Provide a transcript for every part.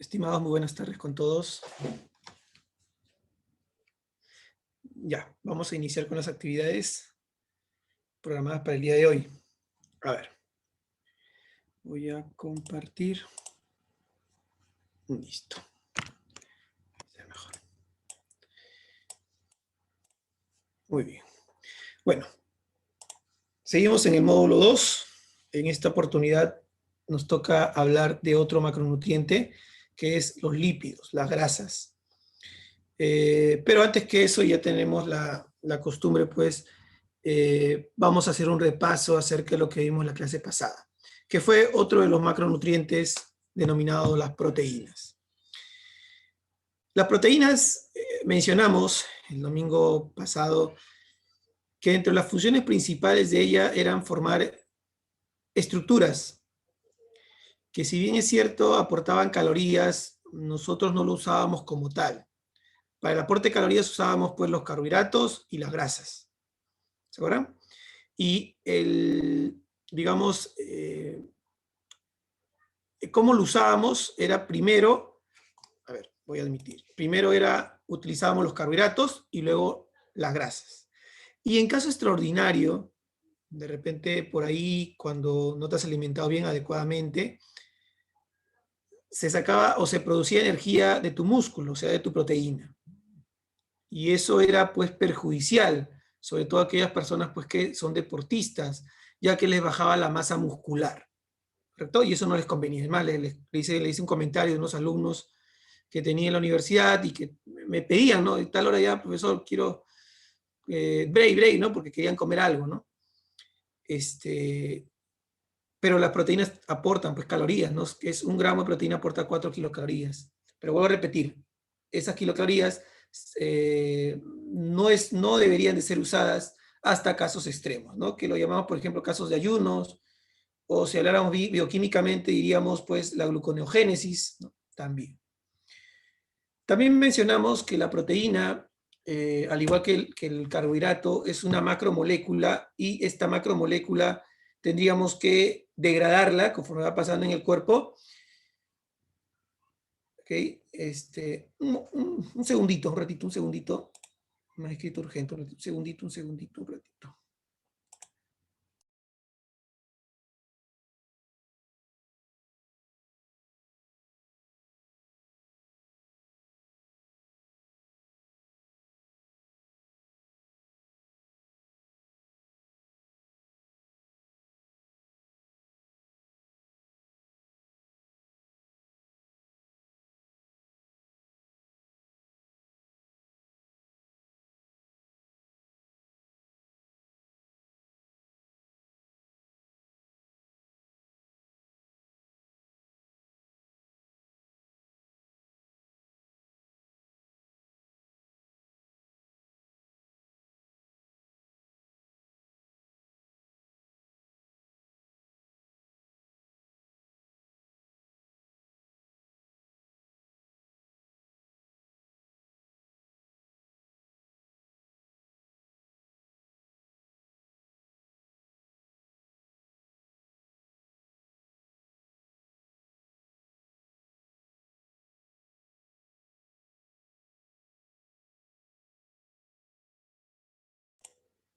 Estimados, muy buenas tardes con todos. Ya, vamos a iniciar con las actividades programadas para el día de hoy. A ver, voy a compartir. Listo. Sea mejor. Muy bien. Bueno, seguimos en el módulo 2. En esta oportunidad nos toca hablar de otro macronutriente, que es los lípidos, las grasas. Pero antes que eso ya tenemos la costumbre, pues, vamos a hacer un repaso acerca de lo que vimos en la clase pasada, que fue otro de los macronutrientes denominados las proteínas. Las proteínas, mencionamos el domingo pasado, que entre las funciones principales de ella eran formar estructuras, que si bien es cierto aportaban calorías, nosotros no lo usábamos como tal. Para el aporte de calorías usábamos pues los carbohidratos y las grasas. ¿Se acuerdan? Y digamos, cómo lo usábamos era primero, a ver, voy a admitir, primero utilizábamos los carbohidratos y luego las grasas. Y en caso extraordinario, de repente por ahí, cuando no te has alimentado bien adecuadamente, se sacaba o se producía energía de tu músculo, o sea, de tu proteína. Y eso era pues perjudicial, sobre todo aquellas personas pues que son deportistas, ya que les bajaba la masa muscular, ¿correcto? Y eso no les convenía. Además, le hice un comentario de unos alumnos que tenía en la universidad y que me pedían, ¿no? De tal hora ya, profesor, quiero break, ¿no? Porque querían comer algo, ¿no? Pero las proteínas aportan pues calorías, ¿no? Es 1 gramo de proteína aporta 4 kilocalorías. Pero vuelvo a repetir, esas kilocalorías no deberían de ser usadas hasta casos extremos, ¿no? Que lo llamamos, por ejemplo, casos de ayunos, o si habláramos bioquímicamente, diríamos, pues, la gluconeogénesis, ¿no? También. También mencionamos que la proteína, al igual que el carbohidrato, es una macromolécula, y esta macromolécula tendríamos que degradarla conforme va pasando en el cuerpo. ¿Ok? Un segundito, un ratito, un segundito. Me ha escrito urgente, un segundito, un ratito.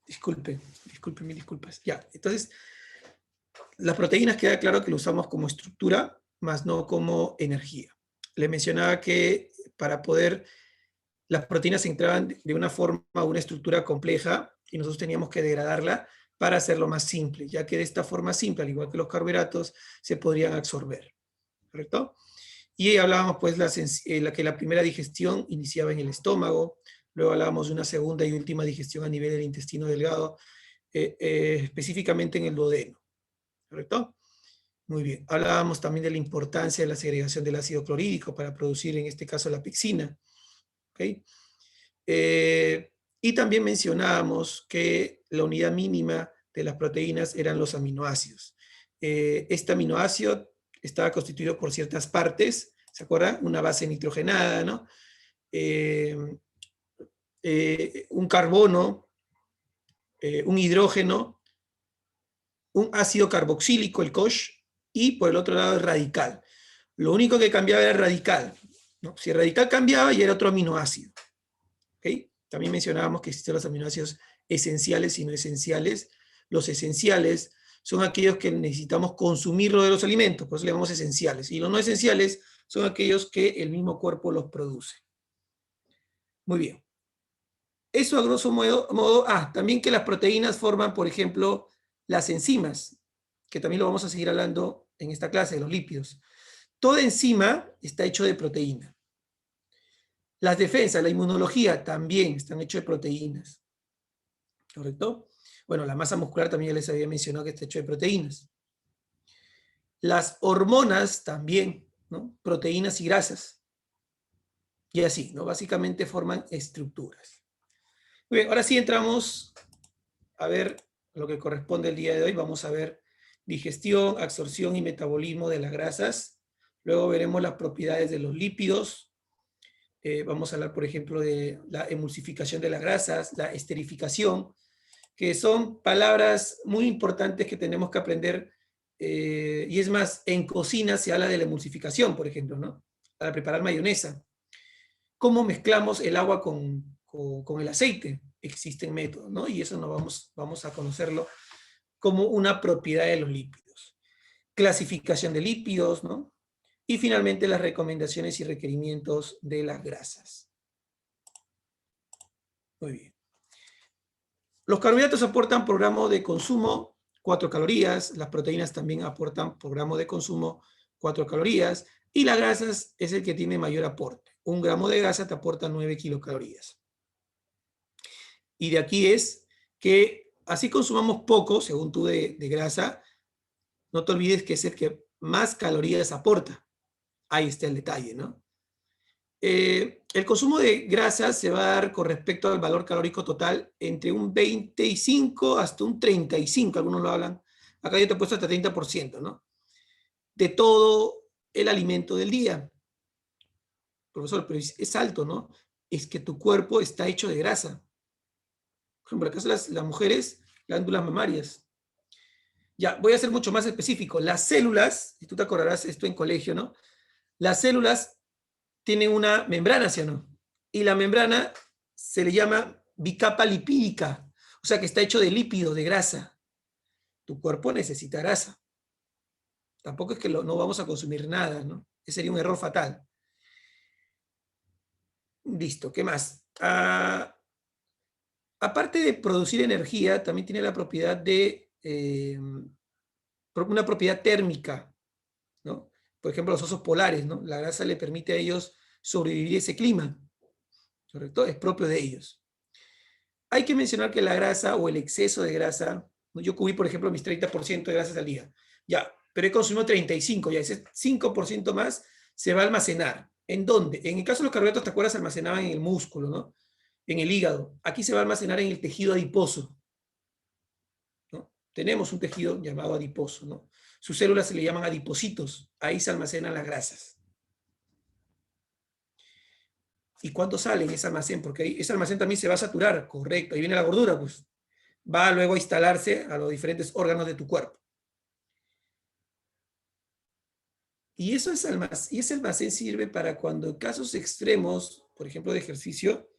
Disculpe, mis disculpas. Ya, entonces, las proteínas queda claro que lo usamos como estructura, más no como energía. Le mencionaba que para poder, las proteínas entraban de una forma a una estructura compleja y nosotros teníamos que degradarla para hacerlo más simple, ya que de esta forma simple, al igual que los carbohidratos, se podrían absorber, ¿correcto? Y hablábamos pues que la primera digestión iniciaba en el estómago, luego hablábamos de una segunda y última digestión a nivel del intestino delgado, específicamente en el duodeno, ¿correcto? Muy bien. Hablábamos también de la importancia de la segregación del ácido clorhídrico para producir, en este caso, la pexina. ¿Okay? Y también mencionábamos que la unidad mínima de las proteínas eran los aminoácidos. Este aminoácido estaba constituido por ciertas partes, ¿se acuerdan? Una base nitrogenada, ¿no? Un carbono, un hidrógeno, un ácido carboxílico, el COH, y por el otro lado el radical. Lo único que cambiaba era el radical, ¿no? Si el radical cambiaba, ya era otro aminoácido. ¿Okay? También mencionábamos que existen los aminoácidos esenciales y no esenciales. Los esenciales son aquellos que necesitamos consumirlo de los alimentos, por eso le llamamos esenciales. Y los no esenciales son aquellos que el mismo cuerpo los produce. Muy bien. Eso a grosso modo, también que las proteínas forman, por ejemplo, las enzimas, que también lo vamos a seguir hablando en esta clase, de los lípidos. Toda enzima está hecho de proteína. Las defensas, la inmunología también están hechos de proteínas. ¿Correcto? Bueno, la masa muscular también ya les había mencionado que está hecho de proteínas. Las hormonas también, ¿no? Proteínas y grasas. Y así, ¿no? Básicamente forman estructuras. Muy bien, ahora sí entramos a ver lo que corresponde el día de hoy. Vamos a ver digestión, absorción y metabolismo de las grasas. Luego veremos las propiedades de los lípidos. Vamos a hablar, por ejemplo, de la emulsificación de las grasas, la esterificación, que son palabras muy importantes que tenemos que aprender. Y es más, en cocina se habla de la emulsificación, por ejemplo, ¿no? Para preparar mayonesa. ¿Cómo mezclamos el agua con el aceite? Existen métodos, ¿no? Y eso vamos a conocerlo como una propiedad de los lípidos. Clasificación de lípidos, ¿no? Y finalmente las recomendaciones y requerimientos de las grasas. Muy bien. Los carbohidratos aportan por gramo de consumo 4 calorías, las proteínas también aportan por gramo de consumo 4 calorías, y las grasas es el que tiene mayor aporte. 1 gramo de grasa te aporta 9 kilocalorías. Y de aquí es que así consumamos poco, según tú, de grasa, no te olvides que es el que más calorías aporta. Ahí está el detalle, ¿no? El consumo de grasa se va a dar con respecto al valor calórico total entre un 25 hasta un 35, algunos lo hablan. Acá yo te he puesto hasta 30%, ¿no? De todo el alimento del día. Profesor, pero es alto, ¿no? Es que tu cuerpo está hecho de grasa. Por ejemplo, acá las mujeres, glándulas mamarias. Ya, voy a ser mucho más específico. Las células, y tú te acordarás esto en colegio, ¿no? Las células tienen una membrana, ¿sí o no? Y la membrana se le llama bicapa lipídica, o sea que está hecho de lípido, de grasa. Tu cuerpo necesita grasa. Tampoco es que no vamos a consumir nada, ¿no? Ese sería un error fatal. Listo, ¿qué más? Aparte de producir energía, también tiene la propiedad de una propiedad térmica, ¿no? Por ejemplo, los osos polares, ¿no? La grasa le permite a ellos sobrevivir ese clima, ¿correcto? Es propio de ellos. Hay que mencionar que la grasa o el exceso de grasa, ¿no? Yo cubrí, por ejemplo, mis 30% de grasas al día, ya, pero he consumido 35, ya ese 5% más se va a almacenar. ¿En dónde? En el caso de los carbohidratos, ¿te acuerdas? Se almacenaban en el músculo, ¿no? En el hígado. Aquí se va a almacenar en el tejido adiposo, ¿no? Tenemos un tejido llamado adiposo, ¿no? Sus células se le llaman adipocitos. Ahí se almacenan las grasas. ¿Y cuánto sale en ese almacén? Porque ahí, ese almacén también se va a saturar, correcto. Ahí viene la gordura, pues. Va luego a instalarse a los diferentes órganos de tu cuerpo. Y ese almacén sirve para cuando en casos extremos, por ejemplo de ejercicio,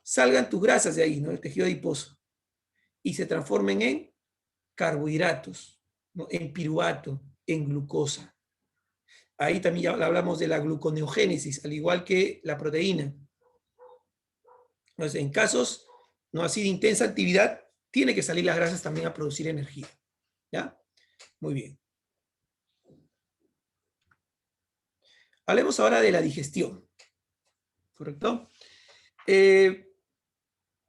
salgan tus grasas de ahí, ¿no? El tejido adiposo, y se transformen en carbohidratos, ¿no? En piruvato, en glucosa. Ahí también ya hablamos de la gluconeogénesis, al igual que la proteína. Entonces, en casos no así de intensa actividad, tiene que salir las grasas también a producir energía. ¿Ya? Muy bien. Hablemos ahora de la digestión. ¿Correcto?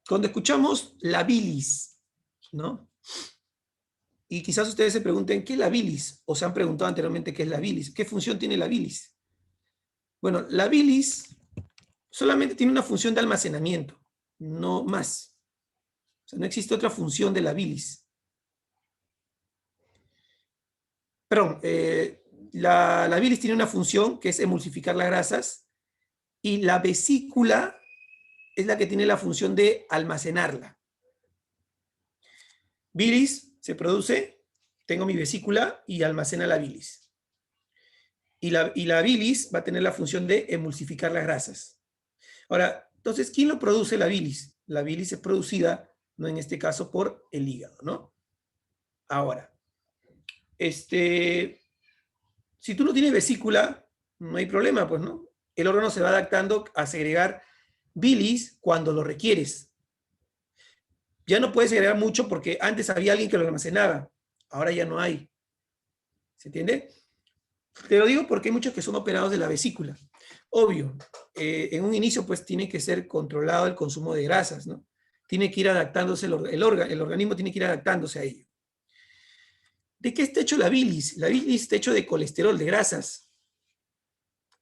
Cuando escuchamos la bilis, ¿no? Y quizás ustedes se pregunten, ¿qué es la bilis? O se han preguntado anteriormente qué es la bilis. ¿Qué función tiene la bilis? Bueno, la bilis solamente tiene una función de almacenamiento, no más. O sea, no existe otra función de la bilis. Perdón, la bilis tiene una función que es emulsificar las grasas y la vesícula es la que tiene la función de almacenarla. Bilis se produce, tengo mi vesícula y almacena la bilis. Y la bilis va a tener la función de emulsificar las grasas. Ahora, entonces, ¿quién lo produce la bilis? La bilis es producida, ¿no? En este caso, por el hígado, ¿no? Ahora, si tú no tienes vesícula, no hay problema, pues, ¿no? El órgano se va adaptando a segregar bilis cuando lo requieres. Ya no puedes segregar mucho porque antes había alguien que lo almacenaba, ahora ya no hay. ¿Se entiende? Te lo digo porque hay muchos que son operados de la vesícula. Obvio, en un inicio pues tiene que ser controlado el consumo de grasas, ¿no? Tiene que ir adaptándose, el organismo tiene que ir adaptándose a ello. ¿De qué está hecho la bilis? La bilis está hecho de colesterol, de grasas.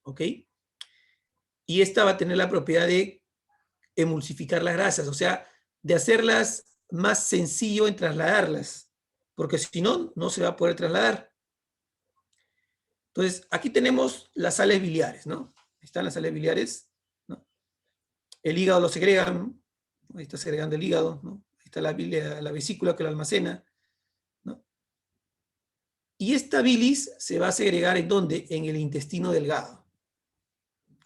¿Ok? Y esta va a tener la propiedad de emulsificar las grasas, o sea, de hacerlas más sencillo en trasladarlas, porque si no, no se va a poder trasladar. Entonces, aquí tenemos las sales biliares, ¿no? Están las sales biliares, ¿no? El hígado lo segrega, ¿no? Ahí está segregando el hígado, ¿no? Ahí está la vesícula que lo almacena, ¿no? Y esta bilis se va a segregar ¿en dónde? En el intestino delgado,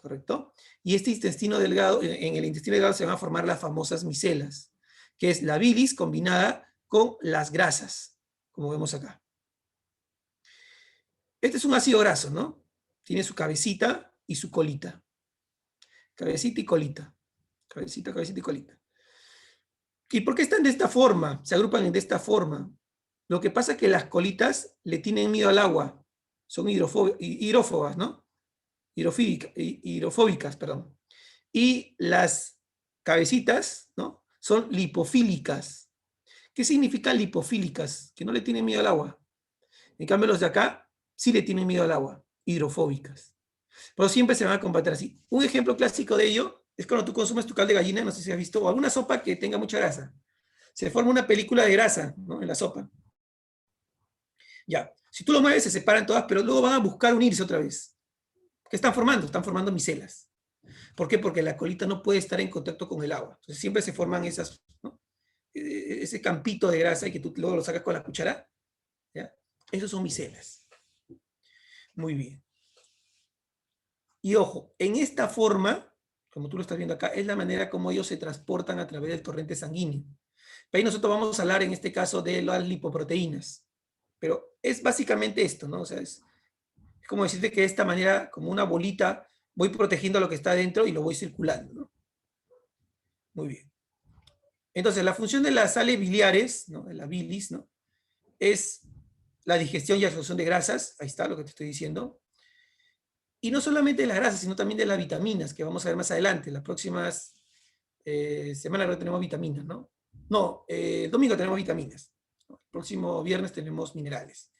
¿correcto? Y este intestino delgado, en el intestino delgado se van a formar las famosas micelas, que es la bilis combinada con las grasas, como vemos acá. Este es un ácido graso, ¿no? Tiene su cabecita y su colita. Cabecita y colita. Cabecita, cabecita y colita. ¿Y por qué están de esta forma? Se agrupan de esta forma. Lo que pasa es que las colitas le tienen miedo al agua. Son hidrófobas, ¿no? Hidrofóbicas, perdón. Y las cabecitas, ¿no? Son lipofílicas. ¿Qué significa lipofílicas? Que no le tienen miedo al agua. En cambio, los de acá sí le tienen miedo al agua, hidrofóbicas. Pero siempre se van a combatir así. Un ejemplo clásico de ello es cuando tú consumes tu caldo de gallina, no sé si has visto, o alguna sopa que tenga mucha grasa. Se forma una película de grasa, ¿no? En la sopa. Ya, si tú lo mueves se separan todas, pero luego van a buscar unirse otra vez. ¿Qué están formando? Están formando micelas. ¿Por qué? Porque la colita no puede estar en contacto con el agua. Entonces siempre se forman esas, ¿no? Ese campito de grasa y que tú luego lo sacas con la cuchara. ¿Ya? Esos son micelas. Muy bien. Y ojo, en esta forma, como tú lo estás viendo acá, es la manera como ellos se transportan a través del torrente sanguíneo. Ahí nosotros vamos a hablar en este caso de las lipoproteínas. Pero es básicamente esto, ¿no? O sea, es como decirte que de esta manera, como una bolita, voy protegiendo lo que está dentro y lo voy circulando, ¿no? Muy bien. Entonces, la función de las sales biliares, ¿no? De la bilis, ¿no? Es la digestión y absorción de grasas. Ahí está lo que te estoy diciendo. Y no solamente de las grasas, sino también de las vitaminas, que vamos a ver más adelante. Las próximas semanas no tenemos vitaminas, ¿no? No, el domingo tenemos vitaminas. El próximo viernes tenemos minerales.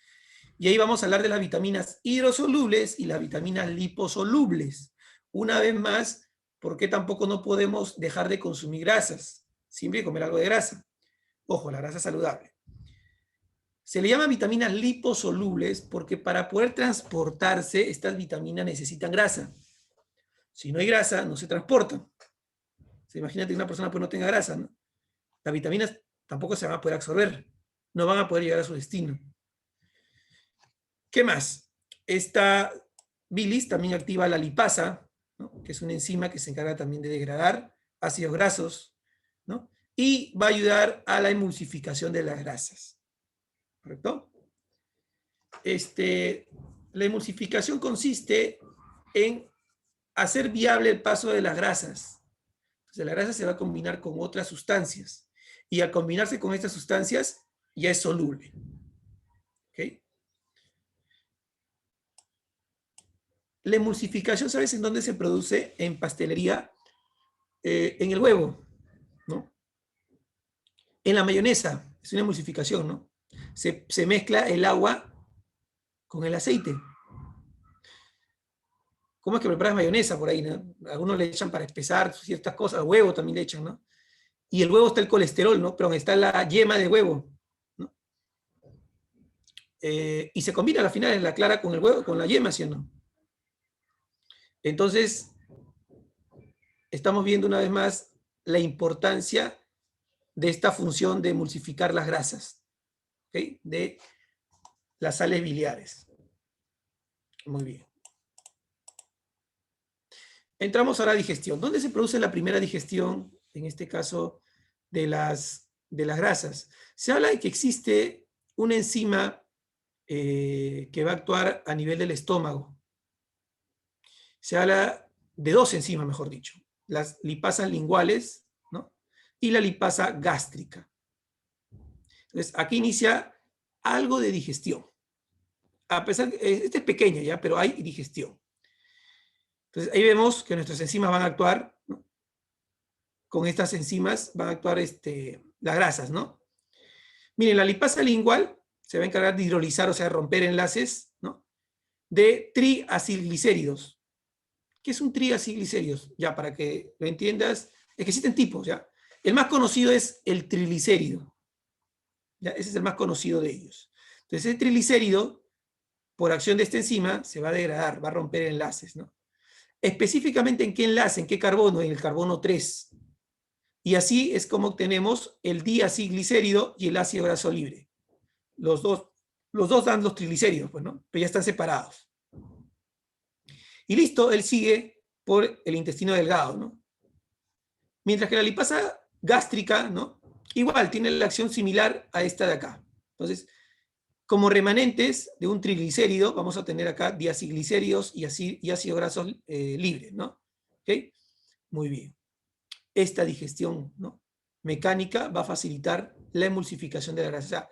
Y ahí vamos a hablar de las vitaminas hidrosolubles y las vitaminas liposolubles. Una vez más, ¿por qué tampoco no podemos dejar de consumir grasas? Siempre hay que comer algo de grasa. Ojo, la grasa saludable. Se le llama vitaminas liposolubles porque para poder transportarse, estas vitaminas necesitan grasa. Si no hay grasa, no se transportan. O sea, imagínate que una persona pues no tenga grasa, ¿no? Las vitaminas tampoco se van a poder absorber. No van a poder llegar a su destino. ¿Qué más? Esta bilis también activa la lipasa, ¿no? Que es una enzima que se encarga también de degradar ácidos grasos, ¿no? Y va a ayudar a la emulsificación de las grasas. ¿Correcto? La emulsificación consiste en hacer viable el paso de las grasas. Entonces, la grasa se va a combinar con otras sustancias. Y al combinarse con estas sustancias, ya es soluble. ¿Ok? La emulsificación, ¿sabes en dónde se produce? En pastelería, en el huevo, ¿no? En la mayonesa, es una emulsificación, ¿no? Se mezcla el agua con el aceite. ¿Cómo es que preparas mayonesa por ahí, no? Algunos le echan para espesar ciertas cosas, huevo también le echan, ¿no? Y el huevo está el colesterol, ¿no? Pero está la yema de huevo, ¿no? Y se combina al final en la clara con el huevo, con la yema, ¿sí o no? Entonces, estamos viendo una vez más la importancia de esta función de emulsificar las grasas, ¿okay? De las sales biliares. Muy bien. entramos ahora a digestión. ¿Dónde se produce la primera digestión, en este caso, de las grasas? Se habla de que existe una enzima que va a actuar a nivel del estómago. Se habla de dos enzimas, mejor dicho. Las lipasas linguales, ¿no? Y la lipasa gástrica. Entonces, aquí inicia algo de digestión. A pesar que esta es pequeña ya, pero hay digestión. Entonces, ahí vemos que nuestras enzimas van a actuar, ¿no? Con estas enzimas van a actuar las grasas, ¿no? Miren, la lipasa lingual se va a encargar de hidrolizar, o sea, romper enlaces, ¿no? De triacilglicéridos. ¿Qué es un triacilglicéridos? Ya, para que lo entiendas, es que existen tipos, ¿ya? El más conocido es el triglicérido. ¿Ya? Ese es el más conocido de ellos. Entonces, el triglicérido, por acción de esta enzima, se va a degradar, va a romper enlaces, ¿no? Específicamente en qué enlace, en qué carbono, en el carbono 3. Y así es como obtenemos el diacilglicérido y el ácido graso libre. Los dos dan los triglicéridos, pues, ¿no? Pero ya están separados. Y listo, él sigue por el intestino delgado, ¿no? Mientras que la lipasa gástrica, ¿no? Igual tiene la acción similar a esta de acá. Entonces, como remanentes de un triglicérido, vamos a tener acá diacilglicéridos y ácidos grasos libres, ¿no? ¿Ok? Muy bien. Esta digestión, ¿no? Mecánica va a facilitar la emulsificación de la grasa. O sea,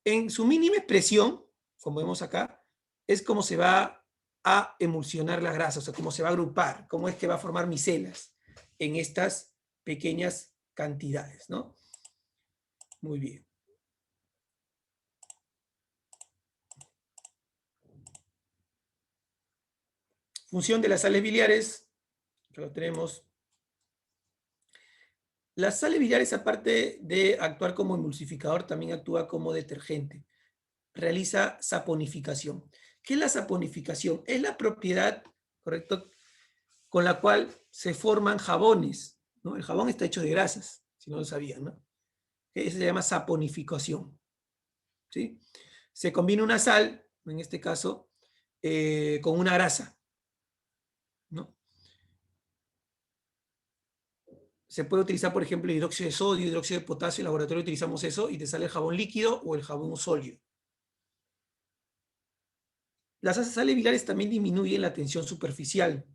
en su mínima expresión, como vemos acá, es como se va a emulsionar la grasa, o sea, cómo se va a agrupar, cómo es que va a formar micelas en estas pequeñas cantidades, ¿no? Muy bien. Función de las sales biliares, que lo tenemos. Las sales biliares, aparte de actuar como emulsificador, también actúa como detergente. Realiza saponificación. ¿Qué es la saponificación? Es la propiedad, ¿correcto?, con la cual se forman jabones, ¿no? El jabón está hecho de grasas, si no lo sabían, ¿no? Eso se llama saponificación, ¿sí? Se combina una sal, en este caso, con una grasa, ¿no? Se puede utilizar, por ejemplo, hidróxido de sodio, hidróxido de potasio. En el laboratorio utilizamos eso y te sale el jabón líquido o el jabón sólido. Las sales biliares también disminuyen la tensión superficial.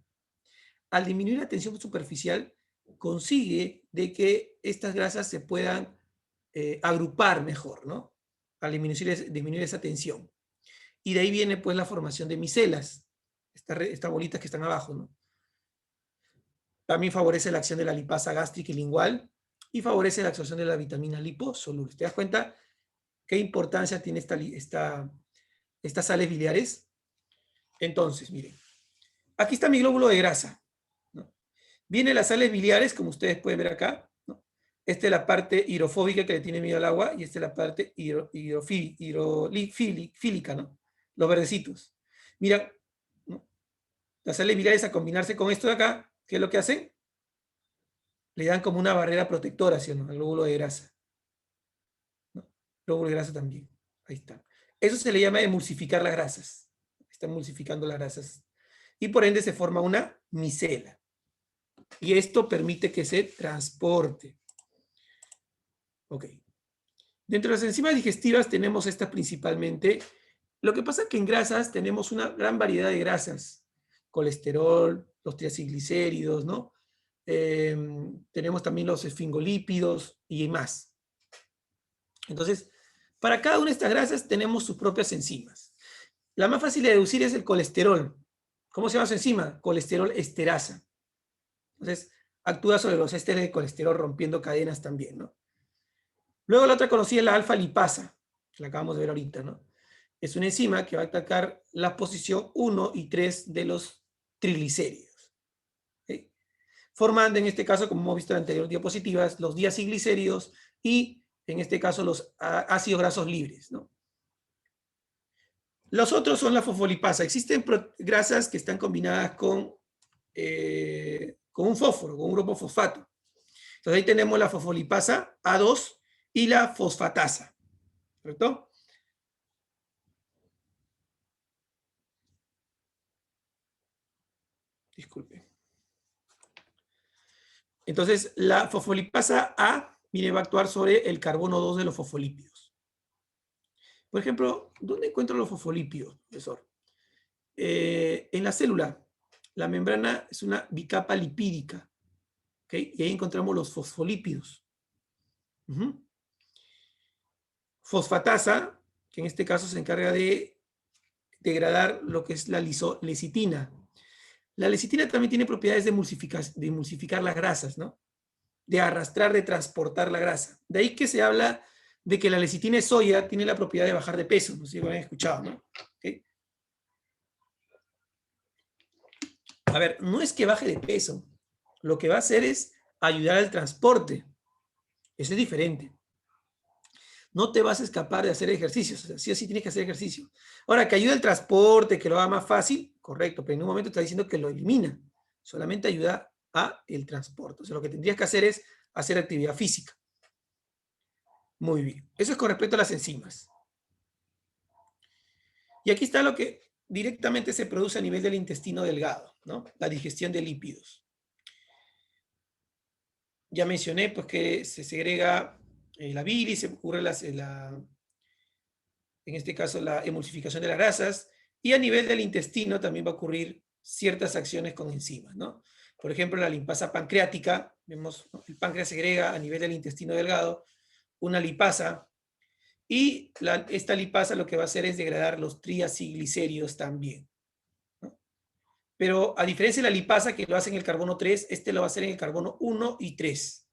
Al disminuir la tensión superficial, consigue de que estas grasas se puedan agrupar mejor, ¿no? Al disminuir esa tensión. Y de ahí viene pues la formación de micelas, estas bolitas que están abajo, ¿no? También favorece la acción de la lipasa gástrica y lingual y favorece la absorción de la vitamina liposoluble. ¿Te das cuenta qué importancia tiene estas sales biliares? Entonces, miren, aquí está mi glóbulo de grasa, ¿no? Vienen las sales biliares, como ustedes pueden ver acá, ¿no? Esta es la parte hidrofóbica que le tiene miedo al agua y esta es la parte hidrofílica, ¿no? Los verdecitos. Mira, ¿no? Las sales biliares a combinarse con esto de acá, ¿qué es lo que hacen? Le dan como una barrera protectora, ¿sí o no?, al glóbulo de grasa, ¿no? Glóbulo de grasa también. Ahí está. Eso se le llama emulsificar las grasas. Está emulsificando las grasas. Y por ende se forma una micela. Y esto permite que se transporte. Ok. Dentro de las enzimas digestivas tenemos estas principalmente. Lo que pasa es que en grasas tenemos una gran variedad de grasas. Colesterol, los triacilglicéridos, ¿no? Tenemos también los esfingolípidos y más. Entonces, para cada una de estas grasas tenemos sus propias enzimas. La más fácil de deducir es el colesterol. ¿Cómo se llama su enzima? Colesterol esterasa. Entonces, actúa sobre los ésteres de colesterol rompiendo cadenas también, ¿no? Luego la otra conocida es la alfa lipasa, que la acabamos de ver ahorita, ¿no? Es una enzima que va a atacar la posición 1 y 3 de los triglicéridos, ¿sí? Formando en este caso, como hemos visto en anteriores diapositivas, los diacilglicéridos y en este caso los ácidos grasos libres, ¿no? Los otros son la fosfolipasa. Existen grasas que están combinadas con un fósforo, con un grupo fosfato. Entonces ahí tenemos la fosfolipasa A2 y la fosfatasa, ¿correcto? Disculpe. Entonces, la fosfolipasa A, mire, va a actuar sobre el carbono 2 de los fosfolípidos. Por ejemplo, ¿dónde encuentro los fosfolípidos, profesor? En la célula, la membrana es una bicapa lipídica, ¿ok? Y ahí encontramos los fosfolípidos. Fosfatasa, que en este caso se encarga de degradar lo que es la lecitina. La lecitina también tiene propiedades de emulsificar las grasas, ¿no? De arrastrar, de transportar la grasa. De ahí que se habla de que la lecitina de soya tiene la propiedad de bajar de peso, no sé si lo han escuchado, ¿no? ¿Okay? A ver, no es que baje de peso, lo que va a hacer es ayudar al transporte. Eso es diferente. No te vas a escapar de hacer ejercicios, o sea, sí o sí tienes que hacer ejercicio. Ahora, que ayude al transporte, que lo haga más fácil, correcto, pero en un momento está diciendo que lo elimina, solamente ayuda a el transporte. O sea, lo que tendrías que hacer es hacer actividad física. Muy bien, eso es con respecto a las enzimas. Y aquí está lo que directamente se produce a nivel del intestino delgado, ¿no? La digestión de lípidos. Ya mencioné pues, que se segrega la bilis, se ocurre en este caso la emulsificación de las grasas, y a nivel del intestino también va a ocurrir ciertas acciones con enzimas, ¿no? Por ejemplo, la lipasa pancreática, vemos, ¿no? El páncreas segrega a nivel del intestino delgado una lipasa, y esta lipasa lo que va a hacer es degradar los triacilglicéridos también. Pero a diferencia de la lipasa que lo hace en el carbono 3, este lo va a hacer en el carbono 1 y 3.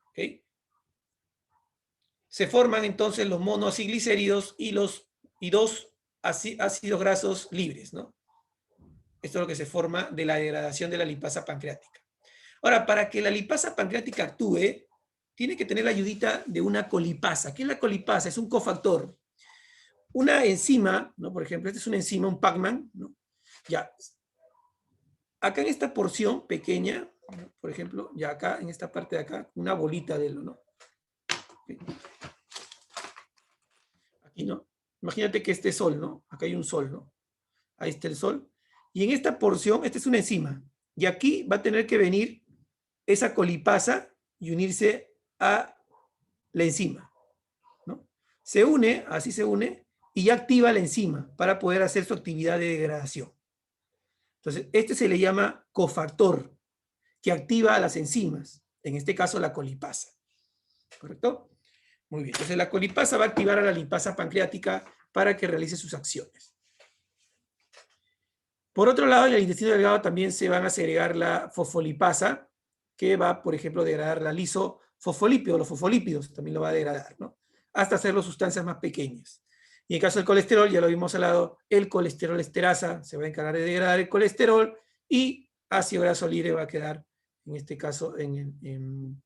¿Okay? Se forman entonces los monoacilglicéridos y dos ácidos grasos libres, ¿no? Esto es lo que se forma de la degradación de la lipasa pancreática. Ahora, para que la lipasa pancreática actúe, tiene que tener la ayudita de una colipasa. ¿Qué es la colipasa? Es un cofactor. Una enzima, ¿no? Por ejemplo, esta es una enzima, un Pacman, ¿no? Ya. Acá en esta porción pequeña, ¿no? Por ejemplo, ya acá, en esta parte de acá, una bolita de lo, ¿no? Aquí, ¿no? Imagínate que este sol, ¿no? Acá hay un sol, ¿no? Ahí está el sol. Y en esta porción, esta es una enzima. Y aquí va a tener que venir esa colipasa y unirse a la enzima, ¿no? Se une, así se une, y ya activa la enzima para poder hacer su actividad de degradación. Entonces, este se le llama cofactor, que activa a las enzimas, en este caso la colipasa. ¿Correcto? Muy bien. Entonces, la colipasa va a activar a la lipasa pancreática para que realice sus acciones. Por otro lado, en el intestino delgado también se van a segregar la fosfolipasa, que va, por ejemplo, a degradar la lisofosfolípidos, los fosfolípidos, también lo va a degradar, ¿no? Hasta hacerlo sustancias más pequeñas. Y en el caso del colesterol, ya lo vimos al lado, el colesterol esterasa se va a encargar de degradar el colesterol y ácido graso libre va a quedar, en este caso, en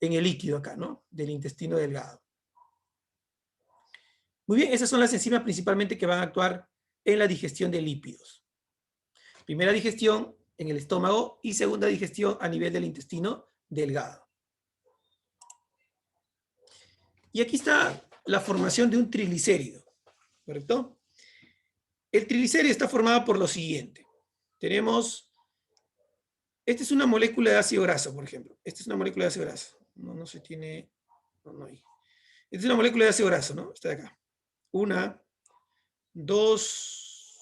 el líquido acá, ¿no? Del intestino delgado. Muy bien, esas son las enzimas principalmente que van a actuar en la digestión de lípidos. Primera digestión en el estómago y segunda digestión a nivel del intestino delgado. Y aquí está la formación de un triglicérido, ¿correcto? El triglicérido está formado por lo siguiente. Tenemos, esta es una molécula de ácido graso, por ejemplo. Esta es una molécula de ácido graso. No se tiene, no hay. Esta es una molécula de ácido graso, ¿no? Está de acá. 1, 2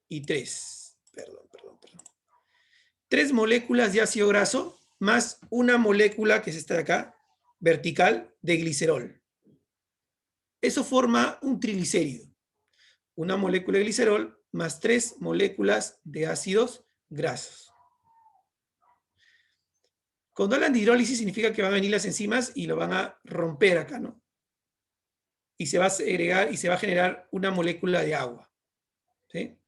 y 3. Perdón. 3 moléculas de ácido graso más una molécula que es esta de acá, vertical, de glicerol. Eso forma un triglicérido. Una molécula de glicerol más 3 moléculas de ácidos grasos. Cuando hablan de hidrólisis significa que van a venir las enzimas y lo van a romper acá, ¿no? Y se va a segregar y se va a generar una molécula de agua. ¿Sí?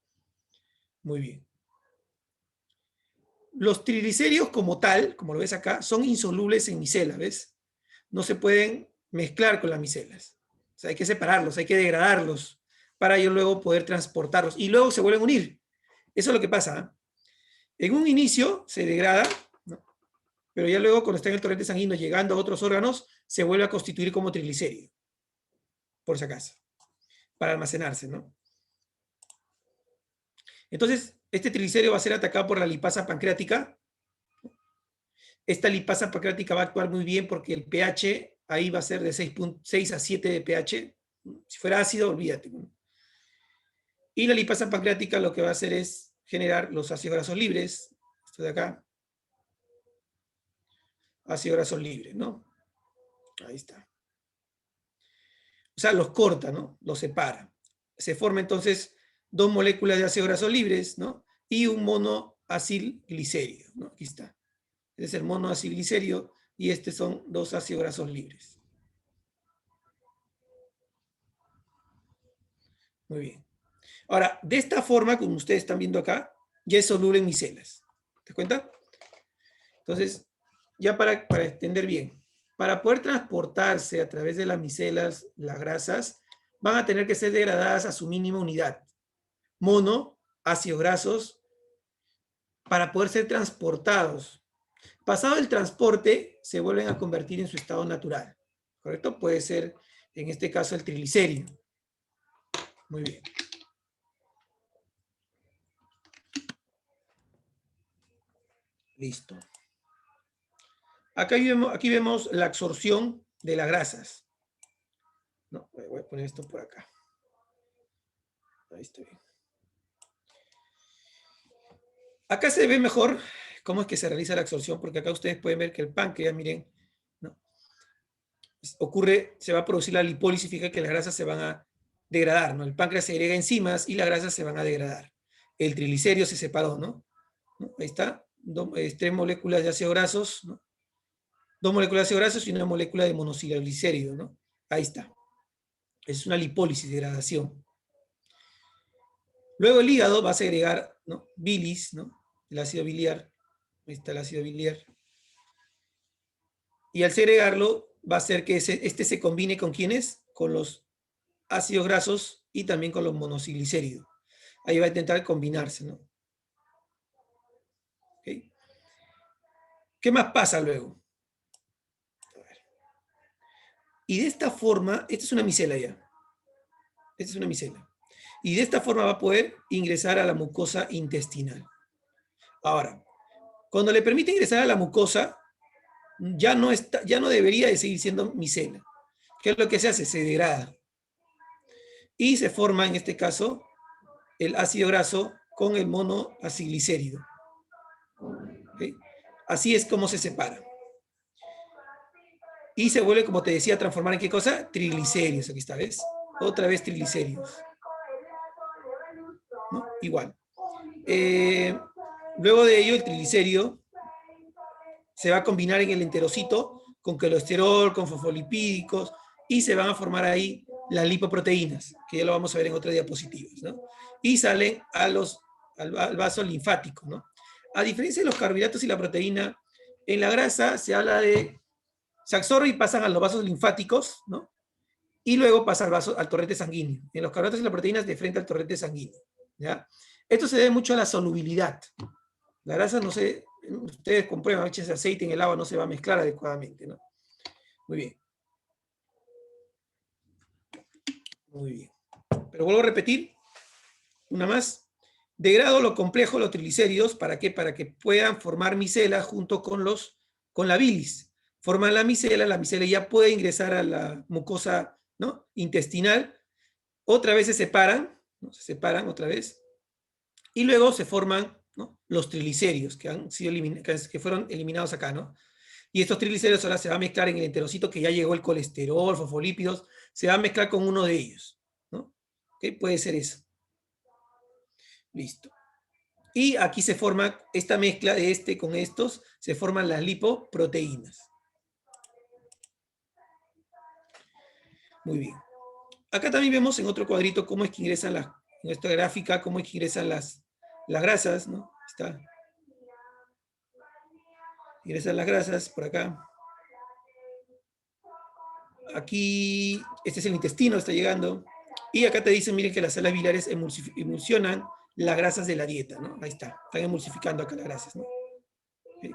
Muy bien. Los triglicéridos como tal, como lo ves acá, son insolubles en micelas, ¿ves? No se pueden mezclar con las micelas. O sea, hay que separarlos, hay que degradarlos para ellos luego poder transportarlos. Y luego se vuelven a unir. Eso es lo que pasa. En un inicio se degrada, ¿no? Pero ya luego cuando está en el torrente sanguíneo llegando a otros órganos, se vuelve a constituir como triglicérido. Por si acaso. Para almacenarse, ¿no? Entonces, este triglicérido va a ser atacado por la lipasa pancreática. esta lipasa pancreática va a actuar muy bien porque el pH ahí va a ser de 6 a 7 de pH. Si fuera ácido, olvídate. Y la lipasa pancreática lo que va a hacer es generar los ácidos grasos libres. Esto de acá. Ácidos grasos libres, ¿no? Ahí está. O sea, los corta, ¿no? Los separa. Se forma entonces 2 moléculas de ácidos grasos libres, ¿no? Y un monoacilglicérido, ¿no? Aquí está. Este es el monoacilglicérido y estos son 2 ácidos grasos libres. Muy bien. Ahora, de esta forma, como ustedes están viendo acá, ya es soluble en micelas. ¿Te das cuenta? Entonces, ya para entender bien, para poder transportarse a través de las micelas, las grasas, van a tener que ser degradadas a su mínima unidad. Mono, ácidos grasos, para poder ser transportados. Pasado el transporte, se vuelven a convertir en su estado natural. ¿Correcto? Puede ser, en este caso, el triglicérido. Muy bien. Listo. Aquí vemos la absorción de las grasas. No, voy a poner esto por acá. Ahí está bien. Acá se ve mejor cómo es que se realiza la absorción, porque acá ustedes pueden ver que el páncreas, miren, ¿no? Se va a producir la lipólisis, significa que las grasas se van a degradar, ¿no? El páncreas se agrega enzimas y las grasas se van a degradar. El triglicérido se separó, ¿no? Ahí está, 3 moléculas de ácidos grasos, ¿no? 2 moléculas de ácidos grasos y una molécula de monosilaglicérido, ¿no? Ahí está. Es una lipólisis, degradación. Luego el hígado va a segregar, ¿no? Bilis, ¿no? El ácido biliar. Ahí está el ácido biliar. Y al segregarlo, va a hacer que este se combine con ¿quiénes? Con los ácidos grasos y también con los monocilglicéridos. Ahí va a intentar combinarse, ¿no? ¿Okay? ¿Qué más pasa luego? A ver. Y de esta forma, esta es una micela ya. Esta es una micela. Y de esta forma va a poder ingresar a la mucosa intestinal. Ahora, cuando le permite ingresar a la mucosa, ya no debería de seguir siendo micela. ¿Qué es lo que se hace? Se degrada. Y se forma, en este caso, el ácido graso con el monoacilglicérido. ¿Okay? Así es como se separa. Y se vuelve, como te decía, a transformar en qué cosa? Triglicéridos. Aquí está, ¿ves? Otra vez triglicéridos. ¿No? Igual. Luego de ello, el triglicérido se va a combinar en el enterocito con colesterol, con fosfolipídicos, y se van a formar ahí las lipoproteínas, que ya lo vamos a ver en otras diapositivas, ¿no? Y salen al vaso linfático, ¿no? A diferencia de los carbohidratos y la proteína, en la grasa se habla de, se absorbe y pasan a los vasos linfáticos, ¿no? Y luego pasa al torrente sanguíneo. En los carbohidratos y las proteínas de frente al torrente sanguíneo, ¿ya? Esto se debe mucho a la solubilidad. La grasa no se, ustedes comprueban, echen ese aceite en el agua, no se va a mezclar adecuadamente, ¿no? Muy bien. Muy bien. Pero vuelvo a repetir, una más. Degrado lo complejo, los triglicéridos, ¿para qué? Para que puedan formar micelas junto con la bilis. Forman la micela ya puede ingresar a la mucosa, ¿no? Intestinal. Otra vez se separan, ¿no? Se separan otra vez. Y luego se forman, ¿no? Los triglicéridos que fueron eliminados acá, ¿no? Y estos triglicéridos ahora se van a mezclar en el enterocito que ya llegó el colesterol, fosfolípidos, se va a mezclar con uno de ellos, ¿no? ¿Okay? Puede ser eso. Listo. Y aquí se forma esta mezcla de este con estos, se forman las lipoproteínas. Muy bien. Acá también vemos en otro cuadrito cómo es que ingresan en esta gráfica, cómo es que ingresan las grasas, ¿no? Está. Ingresan las grasas por acá. Aquí, este es el intestino, está llegando. Y acá te dicen, miren que las sales biliares emulsionan las grasas de la dieta, ¿no? Ahí está, están emulsificando acá las grasas, ¿no? ¿Okay?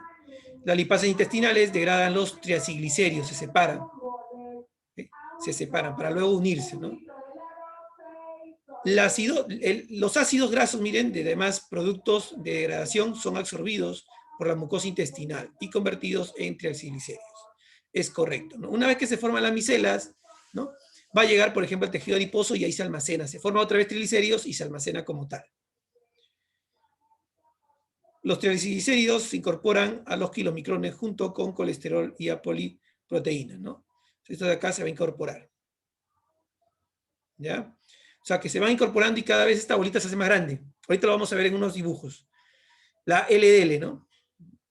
Las lipasas intestinales degradan los triacilglicéridos, se separan. ¿Okay? Se separan para luego unirse, ¿no? Los ácidos grasos, miren, de demás productos de degradación son absorbidos por la mucosa intestinal y convertidos en triglicéridos. Es correcto, ¿no? Una vez que se forman las micelas, ¿no?, va a llegar, por ejemplo, al tejido adiposo y ahí se almacena. Se forma otra vez triglicéridos y se almacena como tal. Los triglicéridos se incorporan a los kilomicrones junto con colesterol y apoliproteínas, ¿no? Esto de acá se va a incorporar. ¿Ya? O sea, que se van incorporando y cada vez esta bolita se hace más grande. Ahorita lo vamos a ver en unos dibujos. La LDL, ¿no?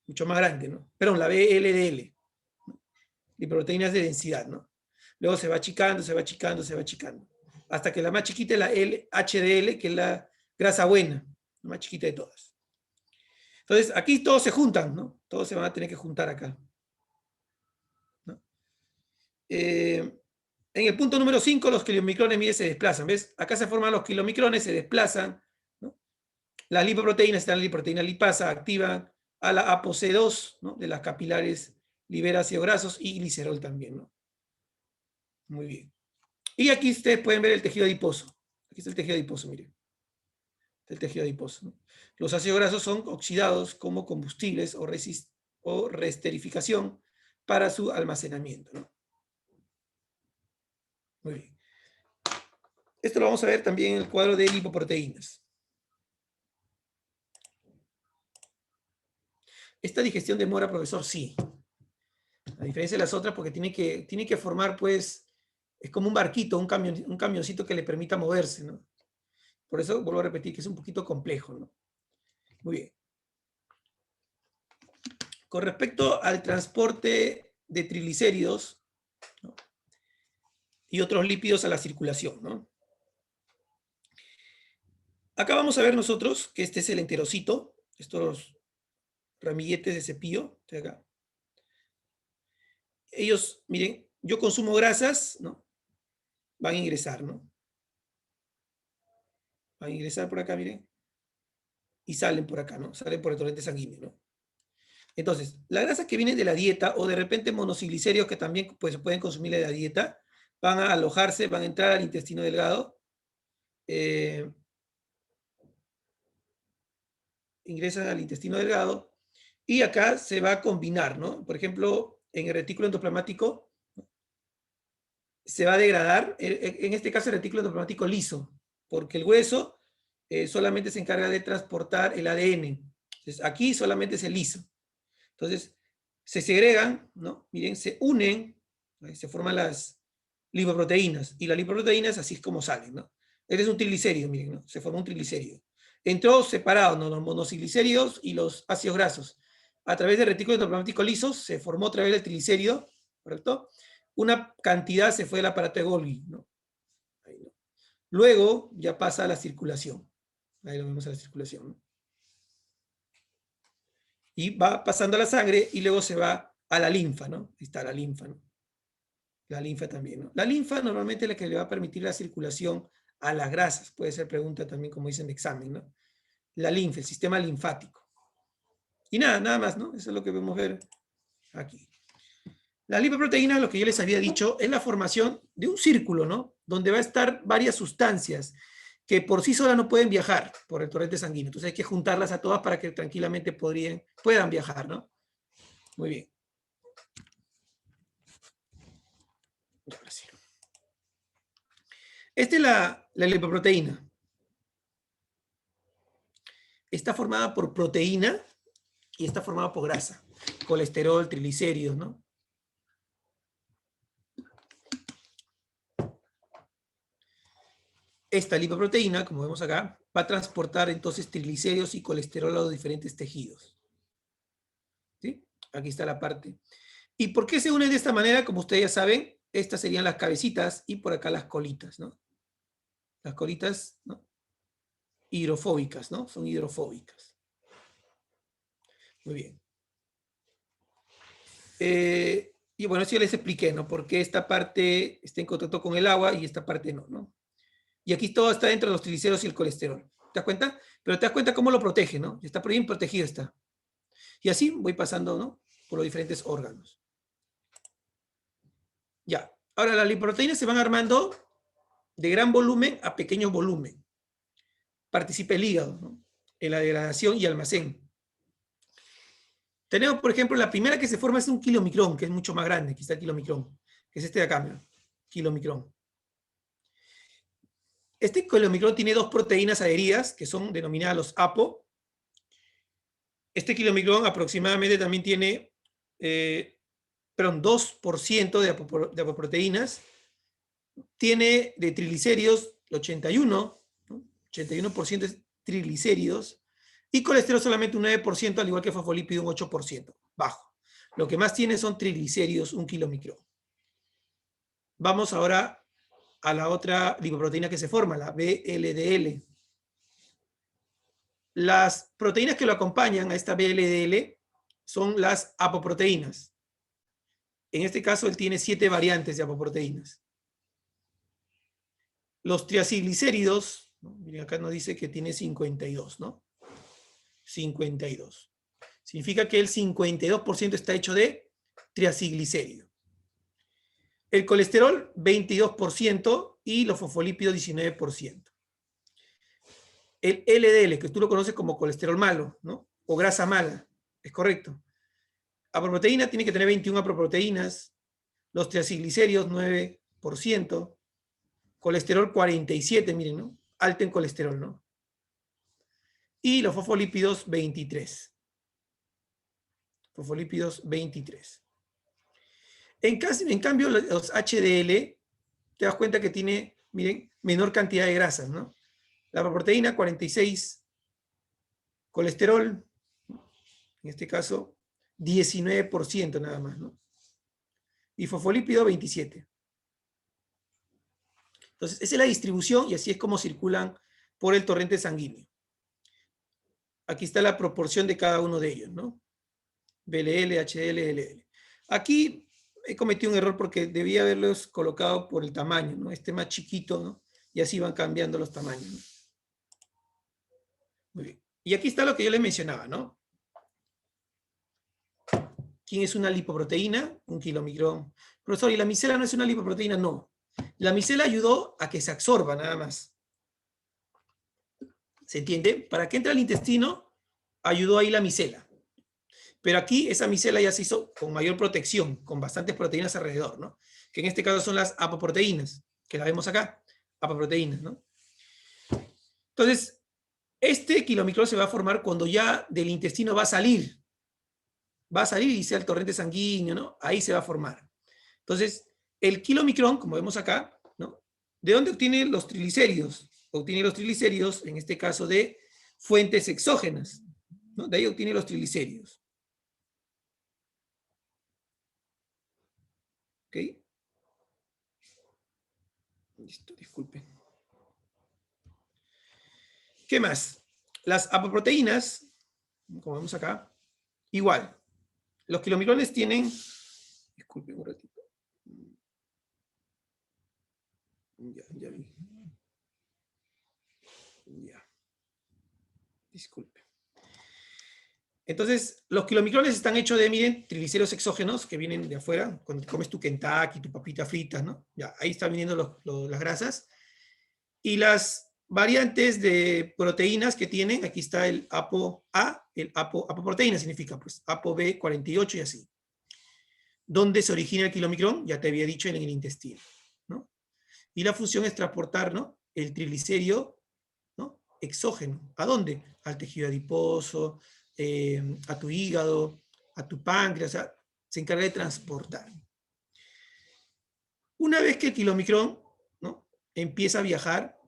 Mucho más grande, ¿no? Perdón, la VLDL. Lipoproteínas de densidad, ¿no? Luego se va achicando, se va achicando, se va achicando. Hasta que la más chiquita es la HDL, que es la grasa buena, la más chiquita de todas. Entonces, aquí todos se juntan, ¿no? Todos se van a tener que juntar acá, ¿no? En el punto número 5, los kilomicrones, mire, se desplazan, ¿ves? Acá se forman los kilomicrones, se desplazan, ¿no? Las lipoproteínas, están la lipoproteína lipasa, activan a la ApoC2, ¿no?, de las capilares, libera ácidos grasos y glicerol también, ¿no? Muy bien. Y aquí ustedes pueden ver el tejido adiposo. Aquí está el tejido adiposo, miren. El tejido adiposo, ¿no? Los ácidos grasos son oxidados como combustibles o reesterificación para su almacenamiento, ¿no? Muy bien. Esto lo vamos a ver también en el cuadro de lipoproteínas. ¿Esta digestión demora, profesor? Sí. A diferencia de las otras, porque tiene que formar, pues, es como un barquito, un camioncito que le permita moverse, ¿no? Por eso vuelvo a repetir que es un poquito complejo, ¿no? Muy bien. Con respecto al transporte de triglicéridos, ¿no?, y otros lípidos a la circulación, ¿no? Acá vamos a ver nosotros que este es el enterocito, estos ramilletes de cepillo, de acá. Ellos, miren, yo consumo grasas, ¿no?, van a ingresar, ¿no? Van a ingresar por acá, miren, y salen por acá, ¿no? Salen por el torrente sanguíneo, ¿no? Entonces, las grasas que vienen de la dieta o de repente monociglicéridos que también, pues, se pueden consumir de la dieta, van a alojarse, van a entrar al intestino delgado, ingresan al intestino delgado y acá se va a combinar, ¿no? Por ejemplo, en el retículo endoplasmático se va a degradar, en este caso el retículo endoplasmático liso, porque el hueso solamente se encarga de transportar el ADN. Entonces, aquí solamente es el liso. Entonces, se segregan, ¿no? Miren, se unen, se forman las lipoproteínas, y las lipoproteínas así es como salen, ¿no? Este es un triglicérido, miren, ¿no? Se forma un triglicérido. Entró separado, ¿no?, los monociglicéridos y los ácidos grasos. A través del retículo endoplasmático liso se formó otra vez el triglicérido, ¿correcto? Una cantidad se fue del aparato de Golgi, ¿no? Ahí, ¿no? Luego ya pasa a la circulación. Ahí lo vemos a la circulación, ¿no? Y va pasando a la sangre y luego se va a la linfa, ¿no? Ahí está la linfa, ¿no? La linfa también, ¿no? La linfa normalmente es la que le va a permitir la circulación a las grasas. Puede ser pregunta también, como dicen, de examen, ¿no? La linfa, el sistema linfático. Y nada más, ¿no? Eso es lo que podemos ver aquí. La lipoproteína, lo que yo les había dicho, es la formación de un círculo, ¿no?, donde va a estar varias sustancias que por sí solas no pueden viajar por el torrente sanguíneo. Entonces hay que juntarlas a todas para que tranquilamente puedan viajar, ¿no? Muy bien. Ahora sí. Esta es la lipoproteína. Está formada por proteína y está formada por grasa, colesterol, triglicéridos, ¿no? Esta lipoproteína, como vemos acá, va a transportar entonces triglicéridos y colesterol a los diferentes tejidos. ¿Sí? Aquí está la parte. ¿Y por qué se unen de esta manera? Como ustedes ya saben, estas serían las cabecitas y por acá las colitas, ¿no? Las colitas, ¿no?, hidrofóbicas, ¿no? Son hidrofóbicas. Muy bien. Y bueno, eso ya les expliqué, ¿no?, por qué esta parte está en contacto con el agua y esta parte no, ¿no? Y aquí todo está dentro de los triglicéridos y el colesterol. ¿Te das cuenta? Pero te das cuenta cómo lo protege, ¿no? Está bien protegido está. Y así voy pasando, ¿no?, por los diferentes órganos. Ya. Ahora, las lipoproteínas se van armando de gran volumen a pequeño volumen. Participa el hígado, ¿no?, en la degradación y almacén. Tenemos, por ejemplo, la primera que se forma es un kilomicrón, que es mucho más grande. Aquí está el kilomicrón, que es este de acá, mira, kilomicrón. Este kilomicrón tiene dos proteínas adheridas, que son denominadas los APO. Este kilomicrón aproximadamente también tiene, 2% de apoproteínas. Tiene de triglicéridos el 81%, ¿no? 81% es triglicéridos, y colesterol solamente un 9%, al igual que fosfolípido un 8%, bajo. Lo que más tiene son triglicéridos, un kilomicrón. Vamos ahora a la otra lipoproteína que se forma, la VLDL. Las proteínas que lo acompañan a esta VLDL son las apoproteínas. En este caso, él tiene 7 variantes de apoproteínas. Los triacilglicéridos, ¿no? Miren, acá nos dice que tiene 52, ¿no? 52. Significa que el 52% está hecho de triacilglicérido. El colesterol, 22%, y los fosfolípidos, 19%. El LDL, que tú lo conoces como colesterol malo, ¿no? O grasa mala, es correcto. Apoproteína tiene que tener 21 apoproteínas, los triacilglicéridos, 9%, colesterol 47, miren, ¿no? Alto en colesterol, ¿no? Y los fosfolípidos, 23. Fosfolípidos, 23. En cambio, los HDL, te das cuenta que tiene, miren, menor cantidad de grasas, ¿no? La proteína, 46. Colesterol, en este caso, 19% nada más, ¿no? Y fosfolípido, 27. Entonces, esa es la distribución y así es como circulan por el torrente sanguíneo. Aquí está la proporción de cada uno de ellos, ¿no? VLL, HDL, LDL. Aquí he cometido un error porque debía haberlos colocado por el tamaño, ¿no? Este más chiquito, ¿no? Y así van cambiando los tamaños, ¿no? Muy bien. Y aquí está lo que yo les mencionaba, ¿no? ¿Quién es una lipoproteína? Un kilomicrón. Profesor, ¿y la micela no es una lipoproteína? No. La micela ayudó a que se absorba nada más. ¿Se entiende? Para que entre al intestino, ayudó ahí la micela. Pero aquí esa micela ya se hizo con mayor protección, con bastantes proteínas alrededor, ¿no? Que en este caso son las apoproteínas, que la vemos acá, apoproteínas, ¿no? Entonces, este kilomicrón se va a formar cuando ya del intestino va a salir y sea el torrente sanguíneo, ¿no? Ahí se va a formar. Entonces, el kilomicrón, como vemos acá, ¿no? ¿De dónde obtiene los triglicéridos? Obtiene los triglicéridos, en este caso, de fuentes exógenas, ¿no? De ahí obtiene los triglicéridos. ¿Ok? Listo, disculpen. ¿Qué más? Las apoproteínas, como vemos acá, igual. Los kilomicrones tienen... Disculpen un ratito. Ya vi. Ya. Disculpe. Entonces, los kilomicrones están hechos de, miren, triglicéridos exógenos que vienen de afuera, cuando comes tu Kentucky, tu papita frita, ¿no? Ya, ahí están viniendo las grasas. Y las variantes de proteínas que tienen, aquí está el ApoA, el apoproteína significa, pues, ApoB48 y así. ¿Dónde se origina el kilomicrón? Ya te había dicho, en el intestino, ¿no? Y la función es transportar, ¿no? El triglicérido, ¿no? Exógeno. ¿A dónde? Al tejido adiposo, a tu hígado, a tu páncreas, o sea, se encarga de transportar. Una vez que el kilomicrón, ¿no? Empieza a viajar,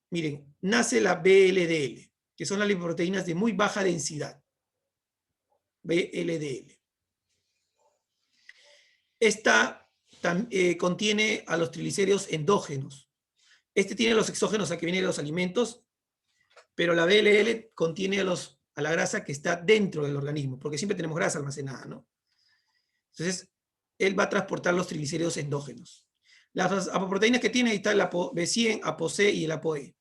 miren, nace la VLDL, que son las lipoproteínas de muy baja densidad. VLDL. Esta contiene a los triglicéridos endógenos. Este tiene los exógenos a que vienen de los alimentos, pero la VLL contiene a la grasa que está dentro del organismo, porque siempre tenemos grasa almacenada, ¿no? Entonces, él va a transportar los triglicéridos endógenos. Las apoproteínas que tiene, ahí está el ApoB100, ApoC y el ApoE.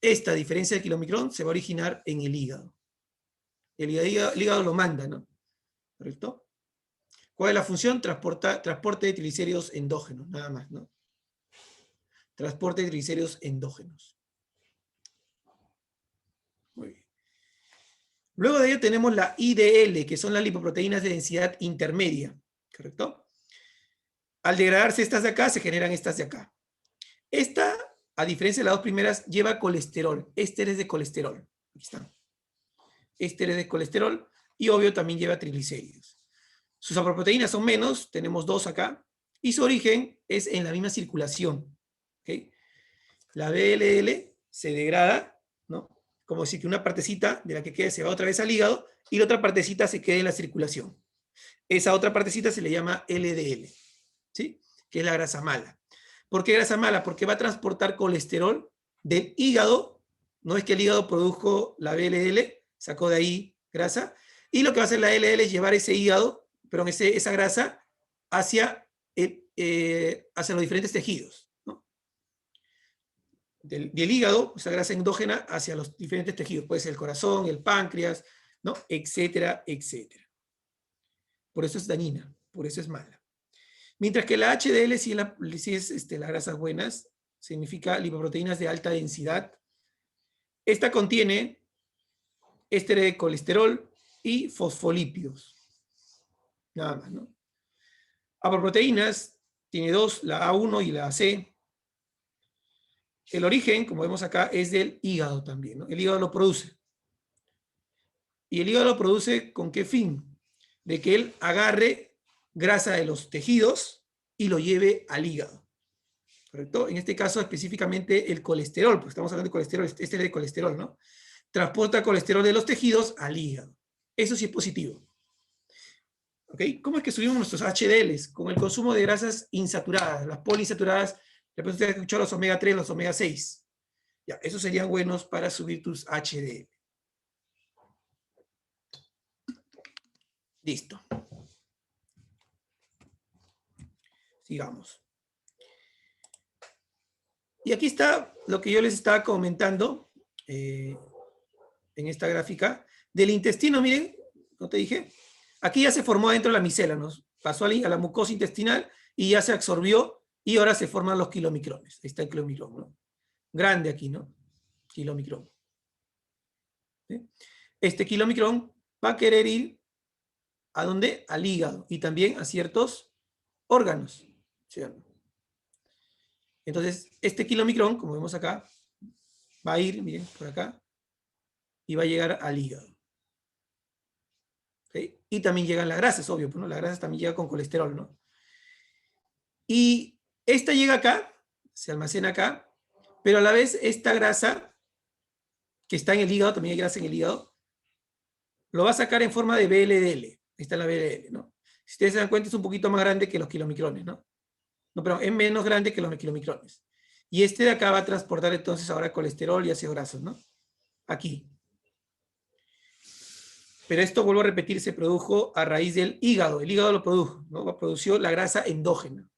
Esta diferencia del kilomicrón se va a originar en el hígado. El hígado lo manda, ¿no? ¿Correcto? ¿Cuál es la función? Transporte de triglicéridos endógenos, nada más, ¿no? Transporte de triglicéridos endógenos. Muy bien. Luego de ello tenemos la IDL, que son las lipoproteínas de densidad intermedia, ¿correcto? Al degradarse estas de acá, se generan estas de acá. Esta, a diferencia de las dos primeras, lleva colesterol, ésteres de colesterol. Aquí están. Ésteres de colesterol y obvio también lleva triglicéridos. Sus aproproteínas son menos, tenemos 2 acá, y su origen es en la misma circulación. ¿Okay? La BLL se degrada, ¿no? Como si que una partecita de la que quede se va otra vez al hígado y la otra partecita se quede en la circulación. Esa otra partecita se le llama LDL, ¿sí? Que es la grasa mala. ¿Por qué grasa mala? Porque va a transportar colesterol del hígado, no es que el hígado produjo la BLL, sacó de ahí grasa, y lo que va a hacer la LDL es llevar ese hígado, perdón, esa grasa hacia los diferentes tejidos, ¿no? Del hígado, esa grasa endógena, hacia los diferentes tejidos, puede ser el corazón, el páncreas, ¿no? Etcétera, etcétera. Por eso es dañina, por eso es mala. Mientras que la HDL sí es las grasas buenas, significa lipoproteínas de alta densidad. Esta contiene ésteres de colesterol y fosfolípidos. Nada más, ¿no? Apoproteínas tiene 2, la A1 y la AC. El origen, como vemos acá, es del hígado también, ¿no? El hígado lo produce. ¿Y el hígado lo produce con qué fin? De que él agarre grasa de los tejidos y lo lleve al hígado. ¿Correcto? En este caso específicamente el colesterol, porque estamos hablando de colesterol, este es de colesterol, ¿no? Transporta colesterol de los tejidos al hígado. Eso sí es positivo. ¿Ok? ¿Cómo es que subimos nuestros HDLs? Con el consumo de grasas insaturadas, las poliinsaturadas, después usted ha escuchado los omega 3, los omega 6. Ya, esos serían buenos para subir tus HDL. Listo. Sigamos. Y aquí está lo que yo les estaba comentando en esta gráfica. Del intestino, miren, ¿no te dije? Aquí ya se formó dentro de la micela, ¿no? Pasó a la mucosa intestinal y ya se absorbió y ahora se forman los kilomicrones. Ahí está el kilomicrón, ¿no? Grande aquí, ¿no? Kilomicrón. ¿Sí? Este kilomicrón va a querer ir ¿a dónde? Al hígado y también a ciertos órganos, ¿cierto? Entonces, este kilomicrón, como vemos acá, va a ir, miren, por acá, y va a llegar al hígado. ¿Okay? Y también llegan las grasas, obvio, ¿no? Las grasas también llegan con colesterol, ¿no? Y esta llega acá, se almacena acá, pero a la vez esta grasa, que está en el hígado, también hay grasa en el hígado, lo va a sacar en forma de BLDL. Ahí está la BLDL, ¿no? Si ustedes se dan cuenta, es un poquito más grande que los kilomicrones, ¿no? No, pero es menos grande que los kilomicrones. Y este de acá va a transportar entonces ahora colesterol y ácidos grasos, ¿no? Aquí. Pero esto, vuelvo a repetir, se produjo a raíz del hígado. El hígado lo produjo, ¿no? Produció la grasa endógena.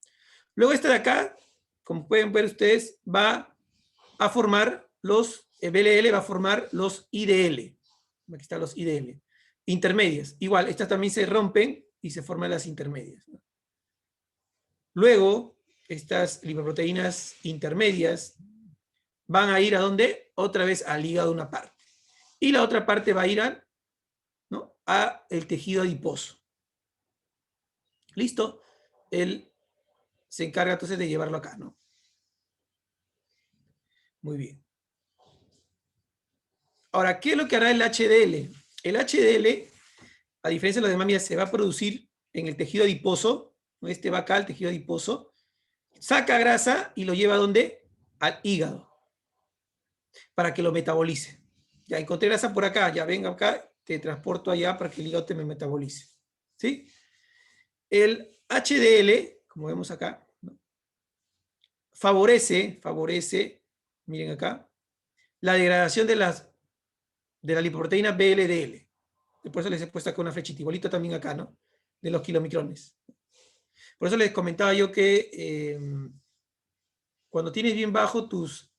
Luego esta de acá, como pueden ver ustedes, va a formar los, BLL va a formar los IDL. Aquí están los IDL. Intermedias. Igual, estas también se rompen y se forman las intermedias, ¿no? Luego, estas lipoproteínas intermedias van a ir ¿a dónde? Otra vez al hígado una parte. Y la otra parte va a ir a, ¿no? A el tejido adiposo. ¿Listo? Él se encarga entonces de llevarlo acá, ¿no? Muy bien. Ahora, ¿qué es lo que hará el HDL? El HDL, a diferencia de los demás, mira, se va a producir en el tejido adiposo, ¿no? Este va acá, el tejido adiposo, saca grasa y lo lleva ¿a dónde? Al hígado, para que lo metabolice. Ya encontré grasa por acá, ya venga acá, te transporto allá para que el hígado te me metabolice. ¿Sí? El HDL, como vemos acá, ¿no? favorece, miren acá, la degradación de la lipoproteína BLDL. Por eso les he puesto acá una flechita, igualito también acá, ¿no? De los kilomicrones. Por eso les comentaba yo que cuando tienes bien bajo tus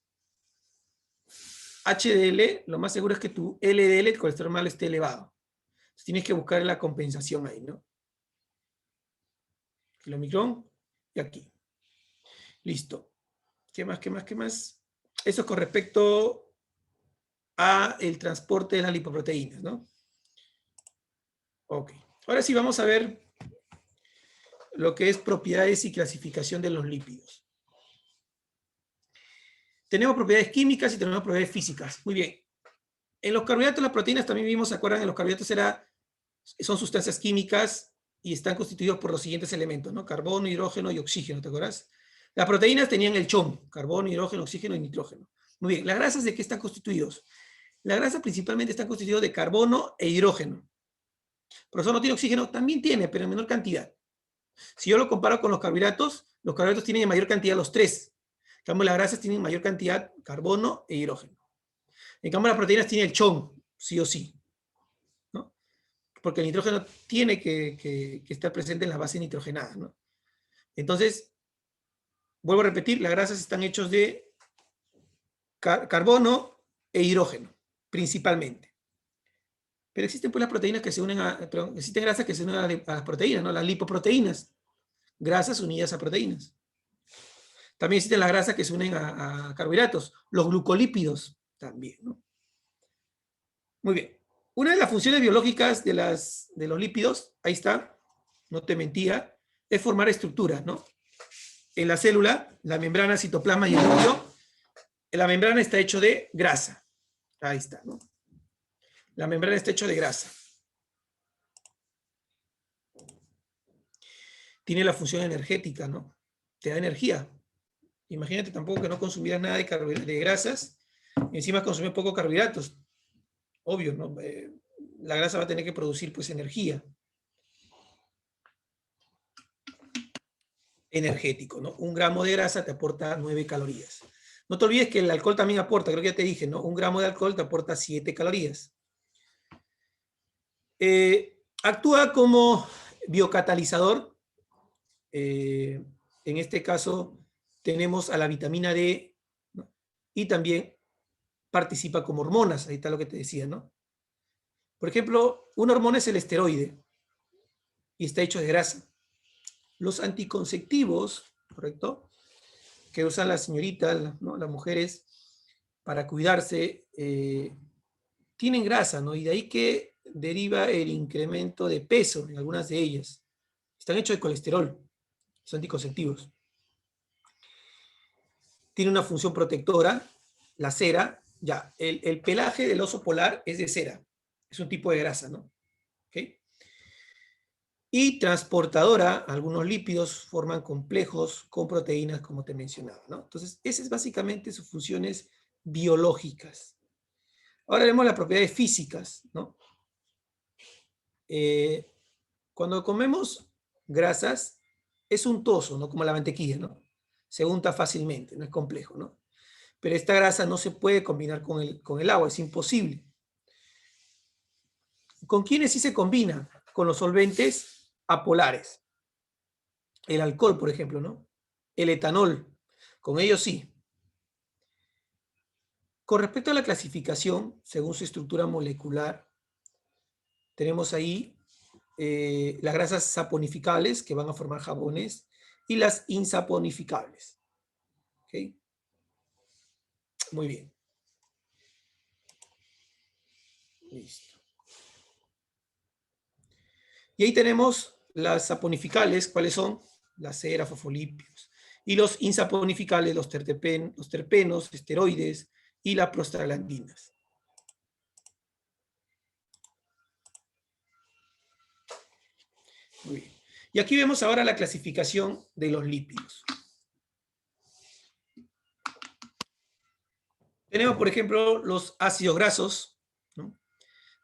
HDL, lo más seguro es que tu LDL, el colesterol malo, esté elevado. Entonces tienes que buscar la compensación ahí, ¿no? Kilomicrón y aquí. Listo. ¿Qué más, qué más, qué más? Eso es con respecto a el transporte de las lipoproteínas, ¿no? Ok. Ahora sí vamos a ver lo que es propiedades y clasificación de los lípidos. Tenemos propiedades químicas y tenemos propiedades físicas. Muy bien. En los carbohidratos, las proteínas también vimos, ¿se acuerdan? En los carbohidratos son sustancias químicas y están constituidos por los siguientes elementos, ¿no? Carbono, hidrógeno y oxígeno, ¿te acuerdas? Las proteínas tenían el CHON, carbono, hidrógeno, oxígeno y nitrógeno. Muy bien, ¿las grasas de qué están constituidos? Las grasas principalmente están constituidas de carbono e hidrógeno. Por eso no tiene oxígeno, también tiene, pero en menor cantidad. Si yo lo comparo con los carbohidratos tienen en mayor cantidad los tres. En cambio, las grasas tienen mayor cantidad carbono e hidrógeno. En cambio, las proteínas tienen el CHON, sí o sí, ¿no? Porque el nitrógeno tiene que estar presente en la base nitrogenada, ¿no? Entonces, vuelvo a repetir, las grasas están hechas de carbono e hidrógeno, principalmente. Pero existen pues las proteínas que se unen existen grasas que se unen a las proteínas, ¿no? Las lipoproteínas, grasas unidas a proteínas. También existen las grasas que se unen a carbohidratos, los glucolípidos también, ¿no? Muy bien. Una de las funciones biológicas de los lípidos, ahí está, no te mentía, es formar estructuras, ¿no? En la célula, la membrana, citoplasma y el núcleo, la membrana está hecho de grasa. Ahí está, ¿no? La membrana está hecho de grasa. Tiene la función energética, ¿no? Te da energía. Imagínate tampoco que no consumieras nada de grasas, y encima consumir poco carbohidratos. Obvio, ¿no? La grasa va a tener que producir, pues, energía. Energético, ¿no? 1 gramo de grasa te aporta 9 calorías. No te olvides que el alcohol también aporta, creo que ya te dije, ¿no? 1 gramo de alcohol te aporta 7 calorías. Actúa como biocatalizador. En este caso tenemos a la vitamina D, ¿no? Y también participa como hormonas, ahí está lo que te decía, ¿no? Por ejemplo, una hormona es el esteroide y está hecho de grasa. Los anticonceptivos, ¿correcto?, que usan las señoritas, ¿no?, las mujeres, para cuidarse, tienen grasa, ¿no? Y de ahí que deriva el incremento de peso en algunas de ellas. Están hechos de colesterol, los anticonceptivos. Tiene una función protectora, la cera. Ya, el pelaje del oso polar es de cera, es un tipo de grasa, ¿no? ¿Okay? Y transportadora, algunos lípidos forman complejos con proteínas, como te mencionaba, ¿no? Entonces, esas es básicamente sus funciones biológicas. Ahora vemos las propiedades físicas, ¿no? Cuando comemos grasas, es untuoso, ¿no? Como la mantequilla, ¿no? Se unta fácilmente, no es complejo, ¿no? Pero esta grasa no se puede combinar con el agua, es imposible. ¿Con quiénes sí se combina? Con los solventes apolares. El alcohol, por ejemplo, ¿no? El etanol, con ellos sí. Con respecto a la clasificación, según su estructura molecular, tenemos ahí las grasas saponificables, que van a formar jabones, y las insaponificables. ¿Okay? Muy bien. Listo. Y ahí tenemos las saponificales, ¿cuáles son? La cera, fosfolípidos. Y los insaponificales, los terpenos, esteroides y las prostaglandinas. Muy bien. Y aquí vemos ahora la clasificación de los lípidos. Tenemos, por ejemplo, los ácidos grasos, ¿no?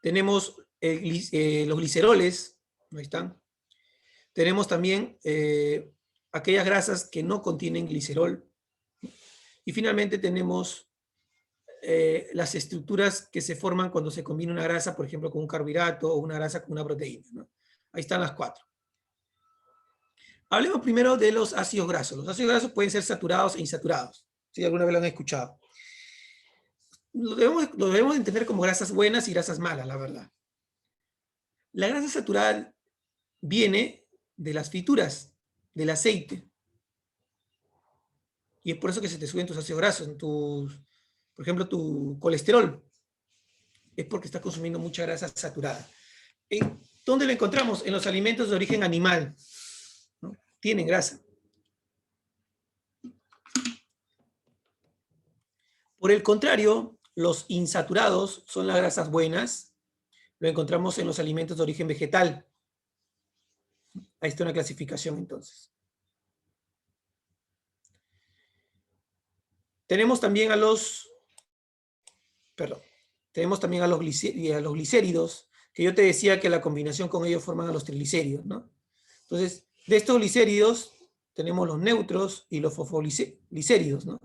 Tenemos los gliceroles, ahí están. Tenemos también aquellas grasas que no contienen glicerol. Y finalmente tenemos las estructuras que se forman cuando se combina una grasa, por ejemplo, con un carbohidrato o una grasa con una proteína, ¿no? Ahí están las 4. Hablemos primero de los ácidos grasos. Los ácidos grasos pueden ser saturados e insaturados, si alguna vez lo han escuchado. Lo debemos entender como grasas buenas y grasas malas, la verdad. La grasa saturada viene de las frituras, del aceite. Y es por eso que se te suben tus ácidos grasos, por ejemplo, tu colesterol. Es porque estás consumiendo mucha grasa saturada. ¿Dónde lo encontramos? En los alimentos de origen animal, ¿no? Tienen grasa. Por el contrario, los insaturados son las grasas buenas. Lo encontramos en los alimentos de origen vegetal. Ahí está una clasificación entonces. Tenemos también a los glicéridos, que yo te decía que la combinación con ellos forman a los triglicéridos, ¿no? Entonces, de estos glicéridos tenemos los neutros y los fosfoglicéridos, ¿no?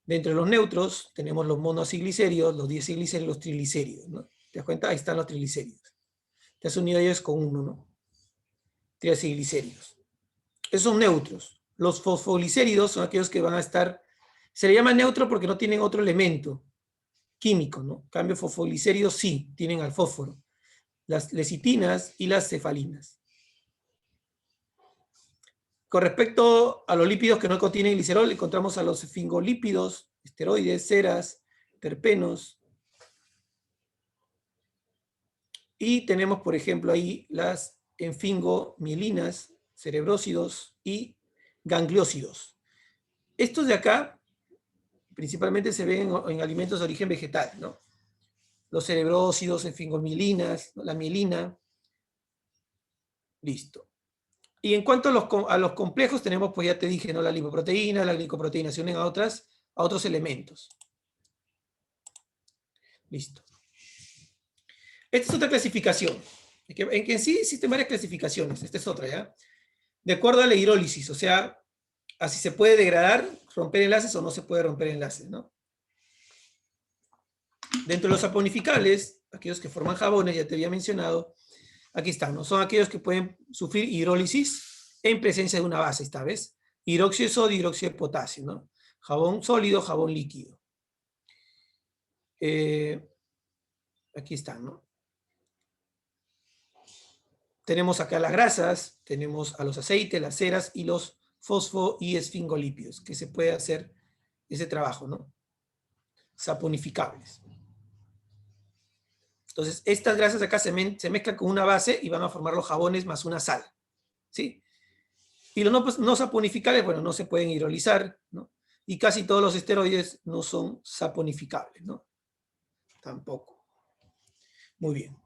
Dentro de los neutros tenemos los monoaciglicéridos, los diaciglicéridos y los triglicéridos, ¿no? ¿Te das cuenta? Ahí están los triglicéridos. Te has unido a ellos con uno, ¿no? Triacilglicéridos. Esos son neutros. Los fosfoglicéridos son aquellos que van a estar, se le llama neutro porque no tienen otro elemento químico, ¿no? En cambio, fosfoglicéridos sí, tienen al fósforo. Las lecitinas y las cefalinas. Con respecto a los lípidos que no contienen glicerol, encontramos a los esfingolípidos, esteroides, ceras, terpenos. Y tenemos, por ejemplo, ahí las enfingomielinas, cerebrósidos y gangliósidos. Estos de acá principalmente se ven en alimentos de origen vegetal, ¿no? Los cerebrósidos, enfingomielinas, ¿no? La mielina. Listo. Y en cuanto a los complejos, tenemos, pues ya te dije, ¿no? La lipoproteína, la glicoproteína, se unen a otros elementos. Listo. Esta es otra clasificación. En que en sí existen varias clasificaciones. Esta es otra, ¿ya? De acuerdo a la hidrólisis, o sea, así se puede degradar, romper enlaces o no se puede romper enlaces, ¿no? Dentro de los saponificables, aquellos que forman jabones, ya te había mencionado, aquí están, ¿no? Son aquellos que pueden sufrir hidrólisis en presencia de una base, esta vez. Hidróxido de sodio, hidróxido de potasio, ¿no? Jabón sólido, jabón líquido. Aquí están, ¿no? Tenemos acá las grasas, tenemos a los aceites, las ceras y los fosfo y esfingolípidos, que se puede hacer ese trabajo, ¿no? Saponificables. Entonces, estas grasas acá se mezclan con una base y van a formar los jabones más una sal, ¿sí? Y los no saponificables, bueno, no se pueden hidrolizar, ¿no? Y casi todos los esteroides no son saponificables, ¿no? Tampoco. Muy bien.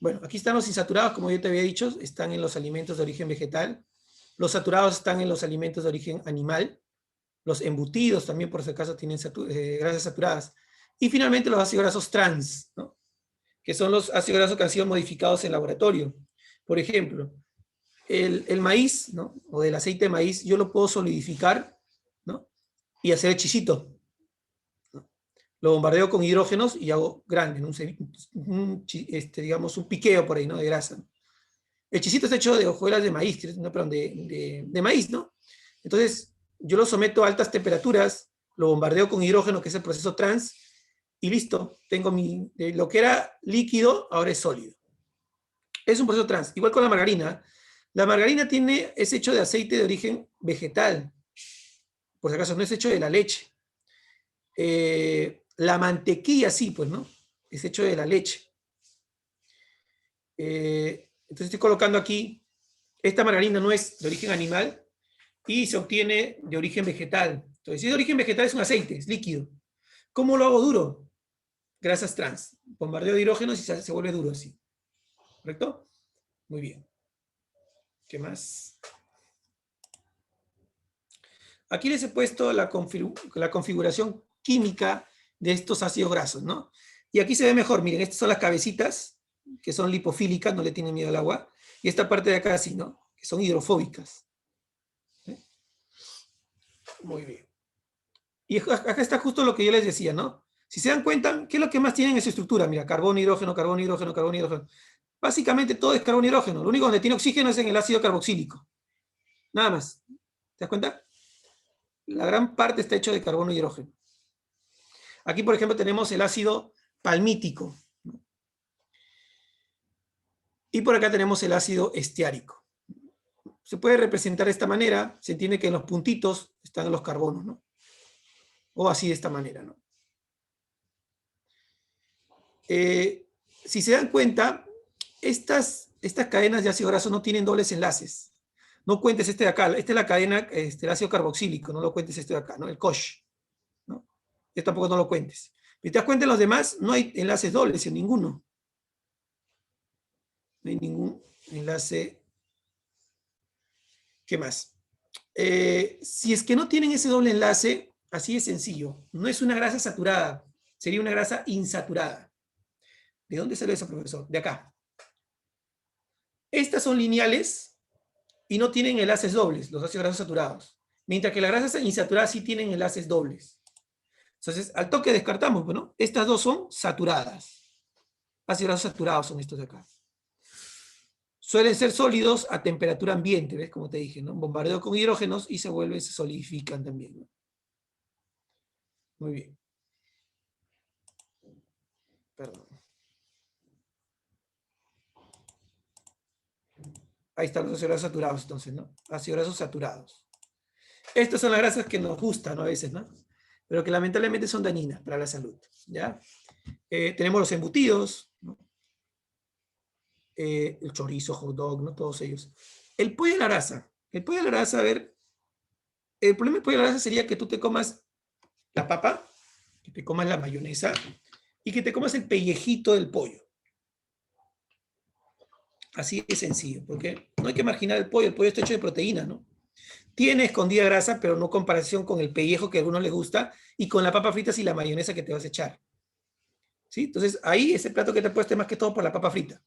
Bueno, aquí están los insaturados, como yo te había dicho, están en los alimentos de origen vegetal. Los saturados están en los alimentos de origen animal. Los embutidos también, por si acaso, tienen grasas saturadas. Y finalmente los ácidos grasos trans, ¿no? Que son los ácidos grasos que han sido modificados en laboratorio. Por ejemplo, el maíz, ¿no? O del aceite de maíz, yo lo puedo solidificar, ¿no? Y hacer el chisito, ¿no? Lo bombardeo con hidrógenos y hago grande, ¿no? Digamos, un piqueo por ahí, ¿no? De grasa. El chisito está hecho de hojuelas de maíz, no, perdón, de maíz, ¿no? Entonces, yo lo someto a altas temperaturas, lo bombardeo con hidrógeno, que es el proceso trans, y listo, tengo lo que era líquido, ahora es sólido. Es un proceso trans. Igual con la margarina. La margarina es hecho de aceite de origen vegetal. Por si acaso, no es hecho de la leche. La mantequilla sí, pues, ¿no? Es hecho de la leche. Entonces estoy colocando aquí, esta margarina no es de origen animal y se obtiene de origen vegetal. Entonces, si es de origen vegetal es un aceite, es líquido. ¿Cómo lo hago duro? Grasas trans. Bombardeo de hidrógenos y se vuelve duro así. ¿Correcto? Muy bien. ¿Qué más? Aquí les he puesto la configuración química de estos ácidos grasos, ¿no? Y aquí se ve mejor, miren, estas son las cabecitas, que son lipofílicas, no le tienen miedo al agua, y esta parte de acá sí, ¿no? Que son hidrofóbicas. ¿Sí? Muy bien. Y acá está justo lo que yo les decía, ¿no? Si se dan cuenta, ¿qué es lo que más tienen en su estructura? Mira, carbono, hidrógeno, carbono, hidrógeno, carbono, hidrógeno. Básicamente todo es carbono, hidrógeno. Lo único donde tiene oxígeno es en el ácido carboxílico. Nada más. ¿Te das cuenta? La gran parte está hecho de carbono y hidrógeno. Aquí, por ejemplo, tenemos el ácido palmítico, ¿no? Y por acá tenemos el ácido estiárico. Se puede representar de esta manera. Se entiende que en los puntitos están los carbonos, ¿no? O así de esta manera, ¿no? Si se dan cuenta, estas cadenas de ácido graso no tienen dobles enlaces. No cuentes este de acá, esta es la cadena, el ácido carboxílico, no lo cuentes este de acá, ¿no? El COSH, ¿no? Este tampoco no lo cuentes. Si te das cuenta en los demás, no hay enlaces dobles en ninguno. No hay ningún enlace. ¿Qué más? Si es que no tienen ese doble enlace, así de sencillo, no es una grasa saturada, sería una grasa insaturada. ¿De dónde salió eso, profesor? De acá. Estas son lineales y no tienen enlaces dobles, los ácidos grasos saturados. Mientras que las grasas insaturadas sí tienen enlaces dobles. Entonces, al toque descartamos, ¿no? Estas dos son saturadas. Ácidos grasos saturados son estos de acá. Suelen ser sólidos a temperatura ambiente, ¿ves? Como te dije, ¿no? Bombardeo con hidrógenos y se solidifican también, ¿no? Muy bien. Perdón. Ahí están los ácidos grasos saturados, entonces, ¿no? Ácidos grasos saturados. Estas son las grasas que nos gustan, ¿no? A veces, ¿no? Pero que lamentablemente son dañinas para la salud, ¿ya? Tenemos los embutidos, ¿no? El chorizo, hot dog, ¿no? Todos ellos. El pollo a la brasa. El pollo a la brasa, a ver, el problema del pollo a la brasa sería que tú te comas la papa, que te comas la mayonesa y que te comas el pellejito del pollo. Así de sencillo, porque no hay que marginar el pollo está hecho de proteína, ¿no? Tiene escondida grasa, pero no comparación con el pellejo que a algunos les gusta y con la papa fritas y la mayonesa que te vas a echar. ¿Sí? Entonces, ahí ese plato que te he puesto es más que todo por la papa frita.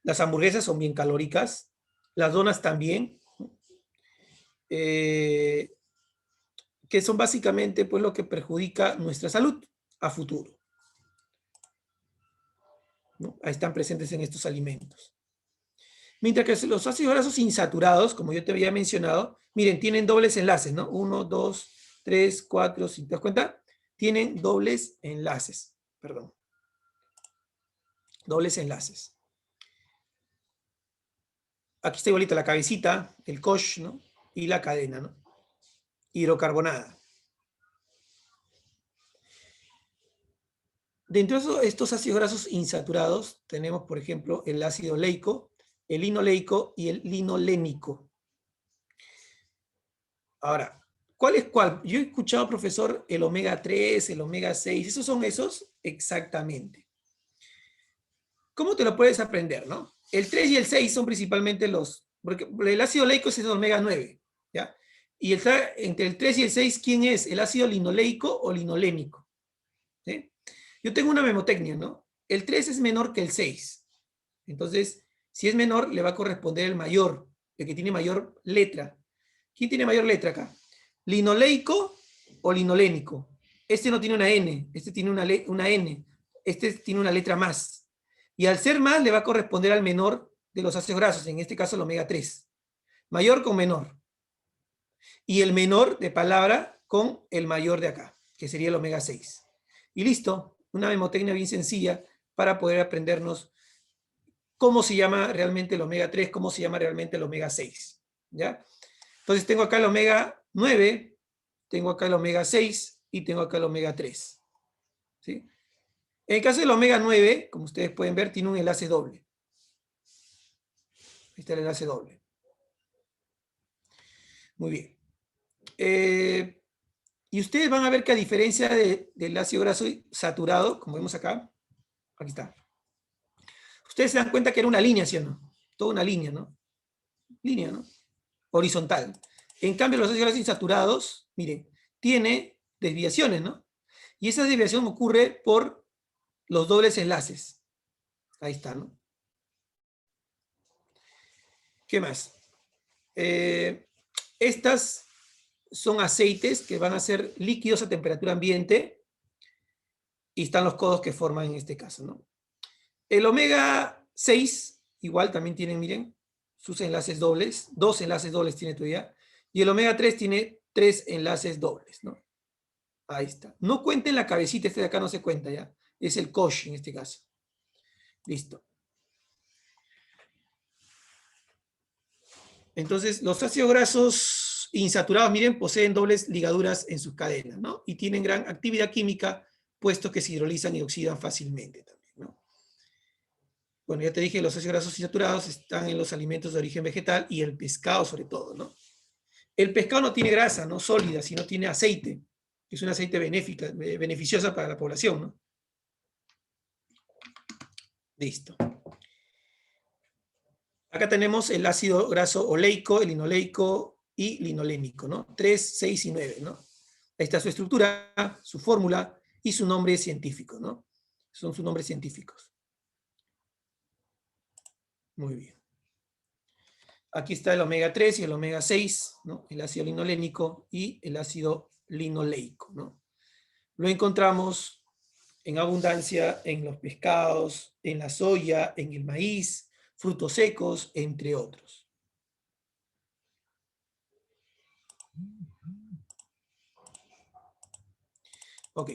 Las hamburguesas son bien calóricas, las donas también, que son básicamente pues, lo que perjudica nuestra salud a futuro, ¿no? Ahí están presentes en estos alimentos. Mientras que los ácidos grasos insaturados, como yo te había mencionado, miren, tienen dobles enlaces, ¿no? 1, 2, 3, 4, 5. ¿Te das cuenta? Tienen dobles enlaces, perdón. Dobles enlaces. Aquí está igualita la cabecita, el COSH, ¿no? Y la cadena, ¿no? Hidrocarbonada. Dentro de estos ácidos grasos insaturados tenemos, por ejemplo, el ácido leico, el linoleico y el linolénico. Ahora, ¿cuál es cuál? Yo he escuchado, profesor, el omega 3, el omega 6, ¿esos son esos? Exactamente. ¿Cómo te lo puedes aprender, no? El 3 y el 6 son principalmente porque el ácido leico es el omega 9, ¿ya? Y entre el 3 y el 6, ¿quién es? ¿El ácido linoleico o linolénico? ¿Sí? Yo tengo una memotecnia, ¿no? El 3 es menor que el 6. Entonces, si es menor, le va a corresponder el mayor, el que tiene mayor letra. ¿Quién tiene mayor letra acá? ¿Linoleico o linolénico? Este no tiene una N, este tiene una N, este tiene una letra más. Y al ser más, le va a corresponder al menor de los ácidos grasos, en este caso el omega 3. Mayor con menor. Y el menor de palabra con el mayor de acá, que sería el omega 6. Y listo, una memotecnia bien sencilla para poder aprendernos cómo se llama realmente el omega 3, cómo se llama realmente el omega 6. ¿Ya? Entonces tengo acá el omega 9, tengo acá el omega 6 y tengo acá el omega 3. ¿Sí? En el caso del omega 9, como ustedes pueden ver, tiene un enlace doble. Ahí está el enlace doble. Muy bien. Y ustedes van a ver que a diferencia del ácido graso saturado, como vemos acá, aquí está. Ustedes se dan cuenta que era una línea, ¿sí o no? Toda una línea, ¿no? Línea, ¿no? Horizontal. En cambio, los ácidos grasos insaturados, miren, tiene desviaciones, ¿no? Y esa desviación ocurre por los dobles enlaces. Ahí está, ¿no? ¿Qué más? Estas son aceites que van a ser líquidos a temperatura ambiente y están los codos que forman en este caso, ¿no? El omega 6, igual también tienen, miren, sus enlaces dobles, 2 enlaces dobles tiene todavía, y el omega 3 tiene 3 enlaces dobles, ¿no? Ahí está. No cuenten la cabecita, este de acá no se cuenta ya, es el COSH en este caso. Listo. Entonces, los ácidos grasos insaturados, miren, poseen dobles ligaduras en sus cadenas, ¿no? Y tienen gran actividad química puesto que se hidrolizan y oxidan fácilmente también, ¿no? Bueno, ya te dije, los ácidos grasos insaturados están en los alimentos de origen vegetal y el pescado sobre todo, ¿no? El pescado no tiene grasa, no sólida, sino tiene aceite, que es un aceite beneficiosa para la población, ¿no? Listo. Acá tenemos el ácido graso oleico, el linoleico y linolénico, ¿no? 3, 6 y 9, ¿no? Ahí está su estructura, su fórmula y su nombre científico, ¿no? Son sus nombres científicos. Muy bien. Aquí está el omega 3 y el omega 6, ¿no? El ácido linolénico y el ácido linoleico, ¿no? Lo encontramos en abundancia en los pescados, en la soya, en el maíz, frutos secos, entre otros. Ok.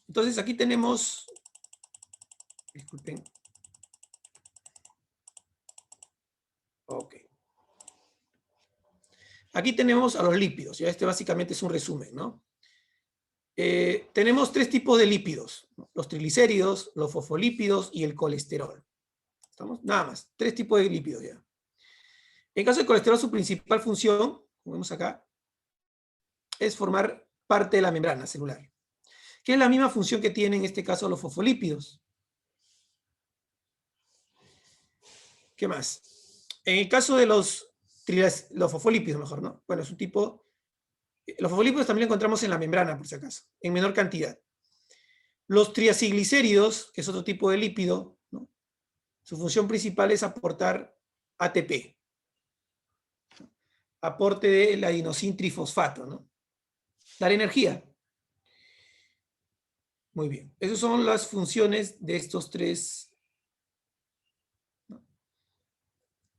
Entonces aquí tenemos, disculpen. Ok. Aquí tenemos a los lípidos, ya este básicamente es un resumen, ¿no? Tenemos 3 tipos de lípidos, ¿no? Los triglicéridos, los fosfolípidos y el colesterol. ¿Estamos? Nada más, 3 tipos de lípidos ya. En caso del colesterol, su principal función, como vemos acá, es formar parte de la membrana celular, que es la misma función que tienen en este caso los fosfolípidos. ¿Qué más? En el caso de los fosfolípidos, mejor, ¿no? Bueno, es un tipo... Los fosfolípidos también lo encontramos en la membrana, por si acaso, en menor cantidad. Los triacilglicéridos, que es otro tipo de lípido, ¿no? Su función principal es aportar ATP, aporte del adenosin trifosfato, ¿no? Dar energía. Muy bien. Esas son las funciones de estos tres, ¿no?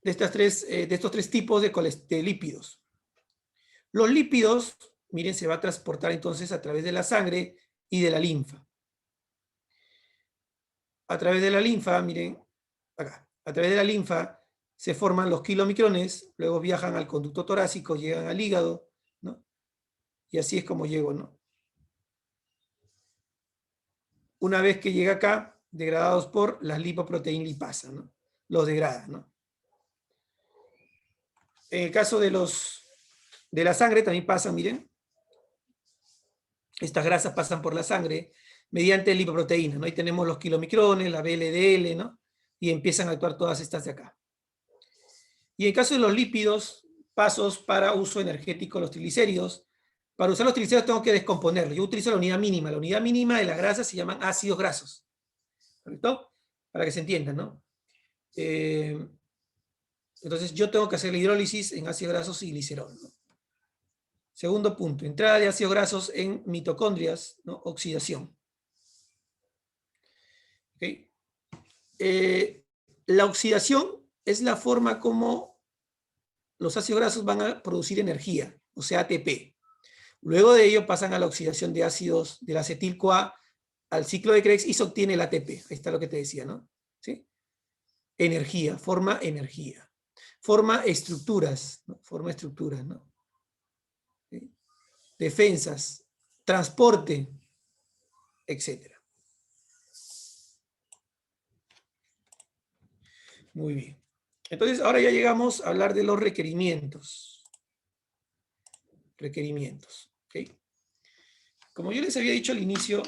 de estos tres tipos de lípidos. Los lípidos, miren, se va a transportar entonces a través de la sangre y de la linfa. A través de la linfa, miren, acá, a través de la linfa se forman los kilomicrones, luego viajan al conducto torácico, llegan al hígado, ¿no? Y así es como llego, ¿no? Una vez que llega acá, degradados por las lipoproteínas lipasa, ¿no? Los degrada, ¿no? En el caso de la sangre también pasan, miren, estas grasas pasan por la sangre mediante lipoproteínas, ¿no? Ahí tenemos los kilomicrones, la VLDL, ¿no? Y empiezan a actuar todas estas de acá. Y en el caso de los lípidos, pasos para uso energético, los triglicéridos. Para usar los triglicéridos tengo que descomponerlos. Yo utilizo la unidad mínima. La unidad mínima de las grasas se llaman ácidos grasos. ¿Correcto? Para que se entienda, ¿no? Entonces yo tengo que hacer la hidrólisis en ácidos grasos y glicerol, ¿no? Segundo punto, entrada de ácidos grasos en mitocondrias, ¿no? Oxidación. ¿Okay? La oxidación es la forma como los ácidos grasos van a producir energía, o sea, ATP. Luego de ello pasan a la oxidación de ácidos del acetil-CoA al ciclo de Krebs y se obtiene el ATP. Ahí está lo que te decía, ¿no? ¿Sí? Energía, forma energía. Forma estructuras, ¿no? Forma estructuras, ¿no? ¿Sí? Defensas, transporte, etc. Muy bien. Entonces, ahora ya llegamos a hablar de los requerimientos. Requerimientos. ¿Okay? Como yo les había dicho al inicio,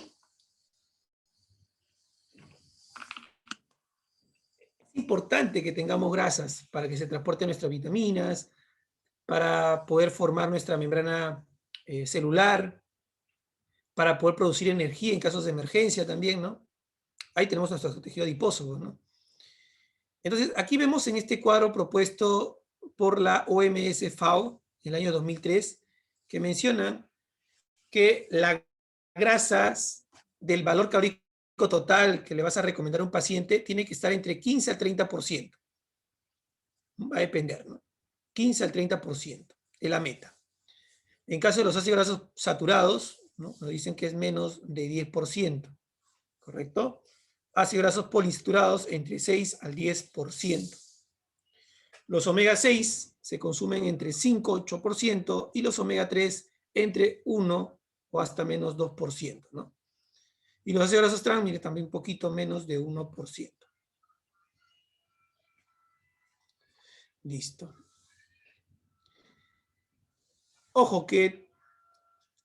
es importante que tengamos grasas para que se transporten nuestras vitaminas, para poder formar nuestra membrana celular, para poder producir energía en casos de emergencia también, ¿no? Ahí tenemos nuestro tejido adiposo, ¿no? Entonces, aquí vemos en este cuadro propuesto por la OMS-FAO en el año 2003, que menciona que las grasas del valor calórico total que le vas a recomendar a un paciente tiene que estar entre 15 al 30%. Va a depender, ¿no? 15 al 30% es la meta. En caso de los ácidos grasos saturados, ¿no? Nos dicen que es menos de 10%, ¿correcto? Ácidos grasos poliinsaturados entre 6 al 10%. Los omega 6 se consumen entre 5 y 8% y los omega 3 entre 1 o hasta menos 2%, ¿no? Y los ácidos grasos trans, mire, también un poquito menos de 1%. Listo. Ojo que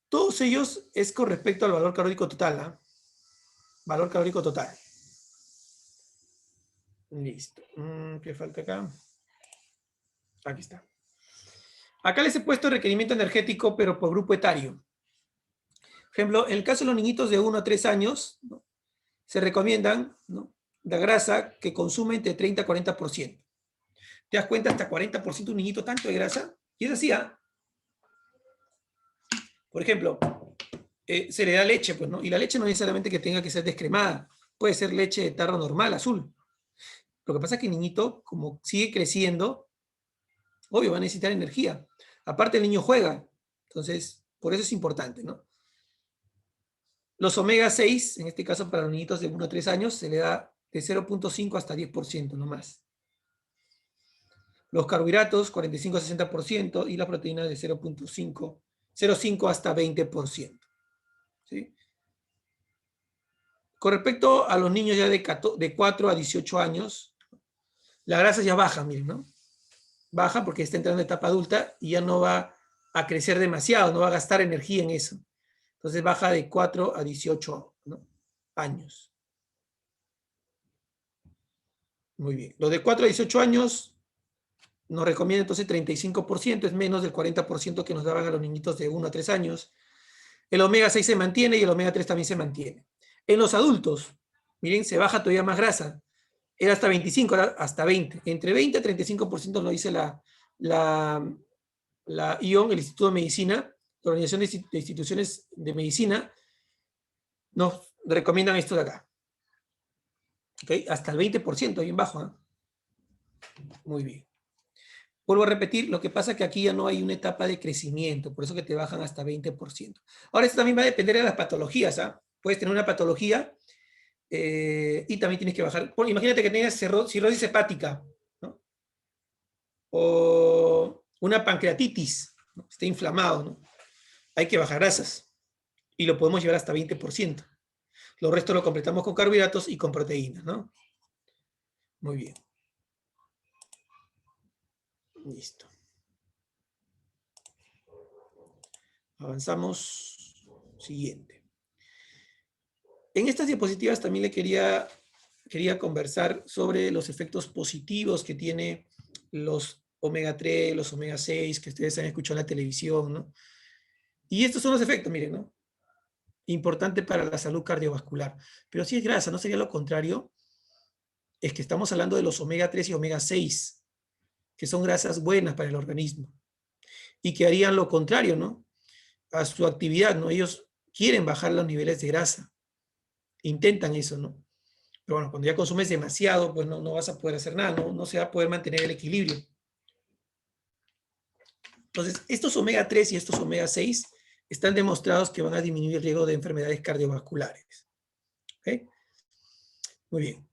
todos ellos es con respecto al valor calórico total, ¿ah? Valor calórico total. Listo. ¿Qué falta acá? Aquí está. Acá les he puesto requerimiento energético, pero por grupo etario. Por ejemplo, en el caso de los niñitos de 1 a 3 años, ¿no?, se recomiendan, ¿no?, la grasa que consume entre 30 a 40%. ¿Te das cuenta? Hasta 40% un niñito tanto de grasa. Y es así, ¿ah? Por ejemplo, se le da leche, pues, ¿no? Y la leche no necesariamente que tenga que ser descremada. Puede ser leche de tarro normal, azul. Lo que pasa es que el niñito, como sigue creciendo, obvio, va a necesitar energía. Aparte, el niño juega. Entonces, por eso es importante, ¿no? Los omega 6, en este caso para los niñitos de 1 a 3 años, se le da de 0.5 hasta 10%, no más. Los carbohidratos, 45 a 60%, y las proteínas de 0.5 hasta 20%. ¿Sí? Con respecto a los niños ya de 4 a 18 años, la grasa ya baja, miren, ¿no? Baja porque está entrando en etapa adulta y ya no va a crecer demasiado, no va a gastar energía en eso. Entonces baja de 4 a 18, ¿no?, años. Muy bien. Los de 4 a 18 años nos recomienda entonces 35%, es menos del 40% que nos daban a los niñitos de 1 a 3 años. El omega 6 se mantiene y el omega 3 también se mantiene. En los adultos, miren, se baja todavía más grasa. Era hasta 25, ahora hasta 20. Entre 20 a 35% lo dice la ION, el Instituto de Medicina, la Organización de Instituciones de Medicina, nos recomiendan esto de acá. ¿Okay? Hasta el 20%, bien bajo, ¿eh? Muy bien. Vuelvo a repetir, lo que pasa es que aquí ya no hay una etapa de crecimiento, por eso que te bajan hasta 20%. Ahora, esto también va a depender de las patologías, ¿ah? Puedes tener una patología y también tienes que bajar. Bueno, imagínate que tengas cirrosis hepática, ¿no?, o una pancreatitis, ¿no?, esté inflamado, ¿no? Hay que bajar grasas y lo podemos llevar hasta 20%. Lo resto lo completamos con carbohidratos y con proteínas, ¿no? Muy bien. Listo. Avanzamos. Siguiente. En estas diapositivas también le quería conversar sobre los efectos positivos que tiene los omega 3, los omega 6, que ustedes han escuchado en la televisión, ¿no? Y estos son los efectos, miren, ¿no? Importante para la salud cardiovascular. Pero si es grasa, ¿no sería lo contrario? Es que estamos hablando de los omega 3 y omega 6, que son grasas buenas para el organismo, y que harían lo contrario, ¿no?, a su actividad, ¿no? Ellos quieren bajar los niveles de grasa, intentan eso, ¿no? Pero bueno, cuando ya consumes demasiado, pues no vas a poder hacer nada, no se va a poder mantener el equilibrio. Entonces, estos omega 3 y estos omega 6 están demostrados que van a disminuir el riesgo de enfermedades cardiovasculares. ¿Okay? Muy bien.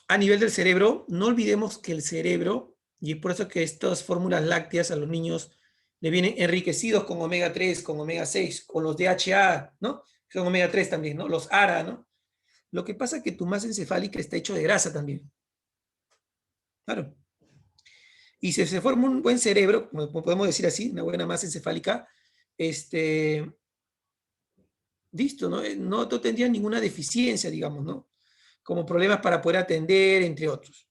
A nivel del cerebro, no olvidemos que el cerebro, y es por eso que estas fórmulas lácteas a los niños le vienen enriquecidos con omega 3, con omega 6, con los DHA, ¿no? Son omega 3 también, ¿no? Los ARA, ¿no? Lo que pasa es que tu masa encefálica está hecho de grasa también. Claro. Y si se forma un buen cerebro, como podemos decir así, una buena masa encefálica, listo, ¿no? No tendría ninguna deficiencia, digamos, ¿no? Como problemas para poder atender, entre otros.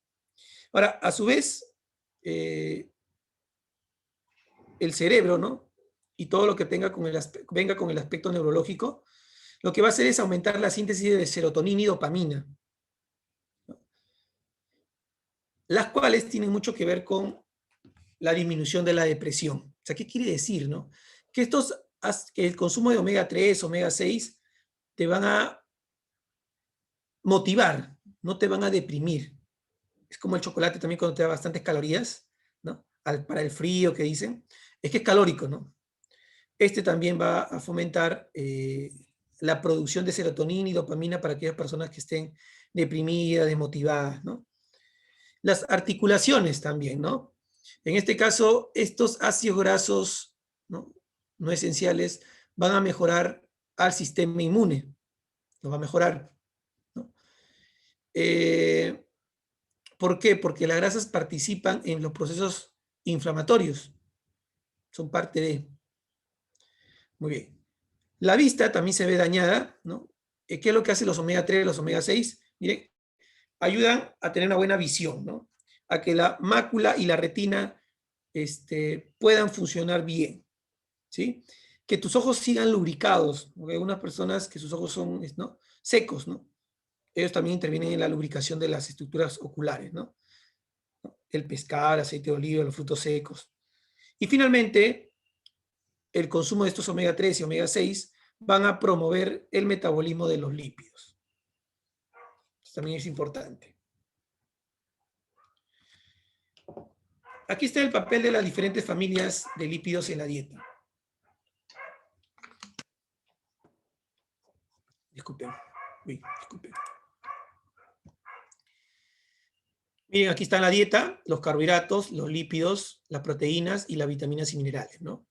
Ahora, a su vez, el cerebro, ¿no?, y todo lo que venga con el aspecto neurológico, lo que va a hacer es aumentar la síntesis de serotonina y dopamina, ¿no?, las cuales tienen mucho que ver con la disminución de la depresión. O sea, ¿qué quiere decir, no? Que que el consumo de omega 3, omega 6, te van a motivar, no te van a deprimir. Es como el chocolate también cuando te da bastantes calorías, ¿no? Para el frío que dicen. Es que es calórico, ¿no? Este también va a fomentar la producción de serotonina y dopamina para aquellas personas que estén deprimidas, desmotivadas, ¿no? Las articulaciones también, ¿no? En este caso, estos ácidos grasos, ¿no?, no esenciales van a mejorar al sistema inmune. nos va a mejorar, ¿no? ¿Por qué? Porque las grasas participan en los procesos inflamatorios, son parte de... Muy bien. La vista también se ve dañada, ¿no? ¿Qué es lo que hacen los omega 3, los omega 6? Miren, ayudan a tener una buena visión, ¿no? A que la mácula y la retina puedan funcionar bien, ¿sí? Que tus ojos sigan lubricados, porque hay algunas personas que sus ojos son, ¿no?, secos, ¿no? Ellos también intervienen en la lubricación de las estructuras oculares, ¿no? El pescado, el aceite de oliva, los frutos secos. Y finalmente, el consumo de estos omega 3 y omega 6 van a promover el metabolismo de los lípidos. Esto también es importante. Aquí está el papel de las diferentes familias de lípidos en la dieta. Disculpen. Uy, disculpen. Miren, aquí está la dieta, los carbohidratos, los lípidos, las proteínas y las vitaminas y minerales, ¿no?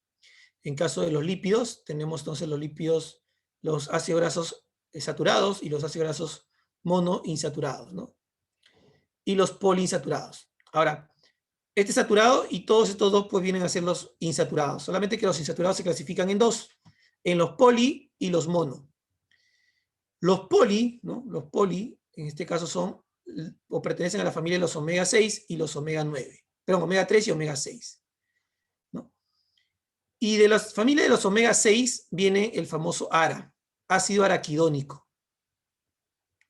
En caso de los lípidos, tenemos entonces los lípidos, los ácidos grasos saturados y los ácidos grasos monoinsaturados, ¿no? Y los poliinsaturados. Ahora, este saturado y todos estos dos pues vienen a ser los insaturados, solamente que los insaturados se clasifican en dos, en los poli y los mono. Los poli, ¿no? Los poli, en este caso son o pertenecen a la familia de los omega 6 y los omega 9, perdón, omega 3 y omega 6, ¿no? Y de la familia de los omega 6 viene el famoso ARA, ácido araquidónico,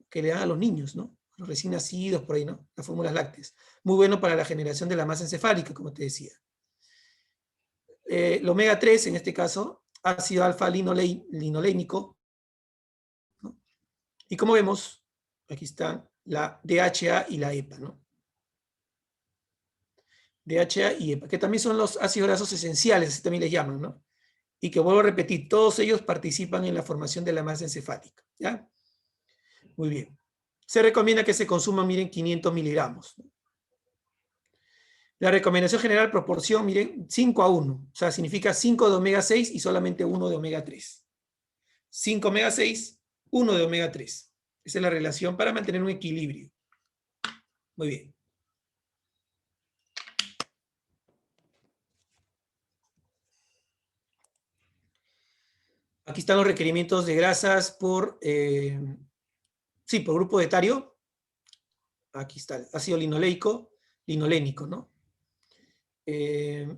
que le dan a los niños, ¿no? Los recién nacidos, por ahí, ¿no? Las fórmulas lácteas. Muy bueno para la generación de la masa encefálica, como te decía. El omega 3, en este caso, ácido alfa-linolénico, ¿no? Y como vemos, aquí está la DHA y la EPA, ¿no? DHA y EPA, que también son los ácidos grasos esenciales, así también les llaman, ¿no? Y que vuelvo a repetir, todos ellos participan en la formación de la masa encefálica, ¿ya? Muy bien. Se recomienda que se consuman, miren, 500 miligramos. La recomendación general, proporción, miren, 5 a 1. O sea, significa 5 de omega 6 y solamente 1 de omega 3. 5 omega 6, 1 de omega 3. Esa es la relación para mantener un equilibrio. Muy bien. Aquí están los requerimientos de grasas por grupo etario. Aquí está el ácido linolénico, ¿no? El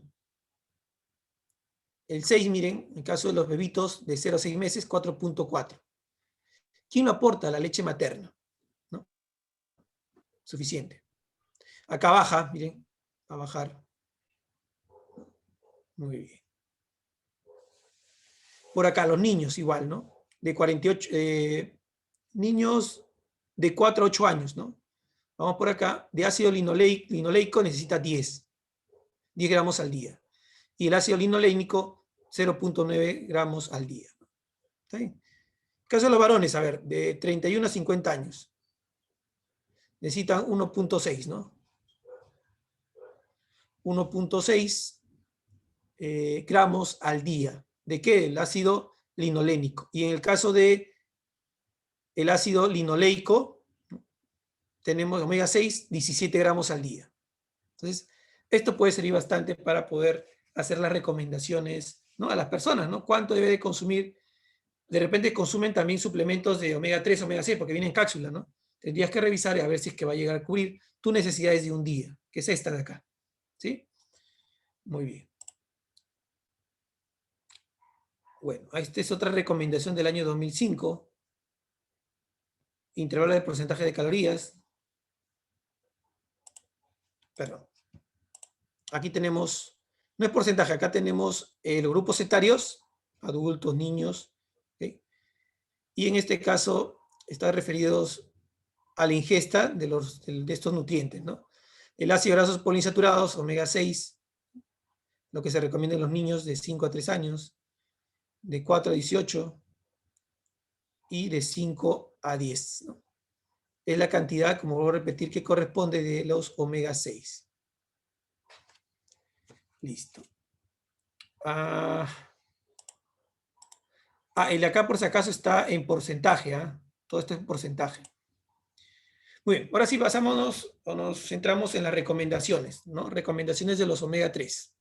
6, miren, en el caso de los bebitos de 0 a 6 meses, 4.4. ¿Quién lo aporta? La leche materna, ¿no? Suficiente. Acá baja, miren, va a bajar. Muy bien. Por acá, los niños igual, ¿no? De 48, niños de 4 a 8 años, ¿no? Vamos por acá, de ácido linoleico necesita 10 gramos al día. Y el ácido linolénico, 0.9 gramos al día. ¿Está bien? En caso de los varones, a ver, de 31 a 50 años, necesitan 1.6, ¿no? 1.6 gramos al día. ¿De qué? El ácido linolénico. Y en el caso de el ácido linoleico, tenemos omega 6, 17 gramos al día. Entonces, esto puede servir bastante para poder hacer las recomendaciones, ¿no?, a las personas, ¿no? ¿Cuánto debe de consumir? De repente consumen también suplementos de omega 3, omega 6, porque vienen en cápsula, ¿no? Tendrías que revisar y a ver si es que va a llegar a cubrir tus necesidades de un día, que es esta de acá. ¿Sí? Muy bien. Bueno, esta es otra recomendación del año 2005. Intervalo de porcentaje de calorías. Perdón. Aquí tenemos, no es porcentaje, acá tenemos los grupos etarios, adultos, niños, ¿sí? Y en este caso están referidos a la ingesta de estos nutrientes, ¿no? El ácido grasos poliinsaturados, omega 6, lo que se recomienda en los niños de 5 a 3 años, de 4 a 18 y de 5 a 10, ¿no? Es la cantidad, como vuelvo a repetir, que corresponde de los omega 6. Listo. El de acá, por si acaso, está en porcentaje, ¿ah? Todo esto es porcentaje. Muy bien, ahora sí pasámonos o nos centramos en las recomendaciones, ¿no? Recomendaciones de los omega 3.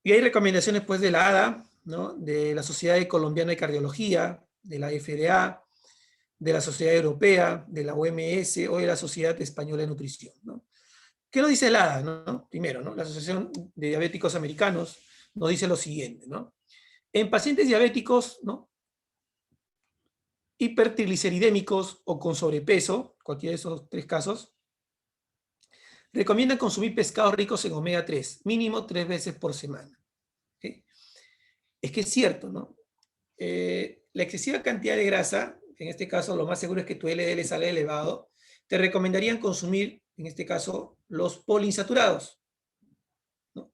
Y hay recomendaciones pues de la ADA, ¿no? De la Sociedad Colombiana de Cardiología, de la FDA, de la Sociedad Europea, de la OMS o de la Sociedad Española de Nutrición, ¿no? ¿Qué nos dice la ADA, ¿no? Primero, ¿no? La Asociación de Diabéticos Americanos nos dice lo siguiente, ¿no? En pacientes diabéticos, ¿no? Hipertrigliceridémicos o con sobrepeso, cualquiera de esos tres casos, recomiendan consumir pescados ricos en omega 3, mínimo 3 veces por semana. ¿Okay? Es que es cierto, ¿no? La excesiva cantidad de grasa, en este caso lo más seguro es que tu LDL sale elevado, te recomendarían consumir, en este caso, los poliinsaturados, ¿no?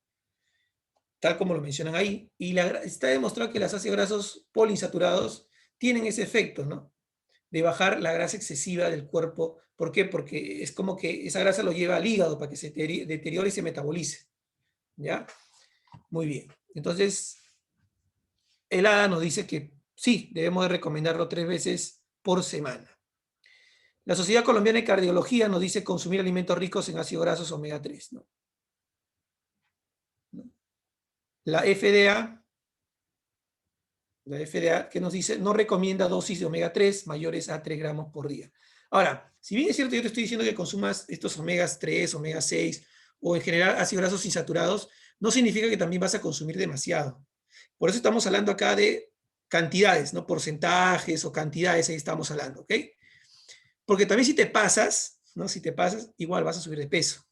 Tal como lo mencionan ahí. Y está demostrado que los ácidos grasos poliinsaturados tienen ese efecto, ¿no? De bajar la grasa excesiva del cuerpo. ¿Por qué? Porque es como que esa grasa lo lleva al hígado para que se deteriore y se metabolice. ¿Ya? Muy bien. Entonces, el ADA nos dice que sí, debemos de recomendarlo 3 veces por semana. La Sociedad Colombiana de Cardiología nos dice consumir alimentos ricos en ácidos grasos omega 3. ¿No? La FDA, que nos dice no recomienda dosis de omega 3 mayores a 3 gramos por día. Ahora, si bien es cierto, yo te estoy diciendo que consumas estos omegas 3, omega 6 o en general ácidos grasos insaturados, no significa que también vas a consumir demasiado. Por eso estamos hablando acá de cantidades, no porcentajes o cantidades, ahí estamos hablando, ¿ok? Porque también si te pasas, ¿no? Si te pasas, igual vas a subir de peso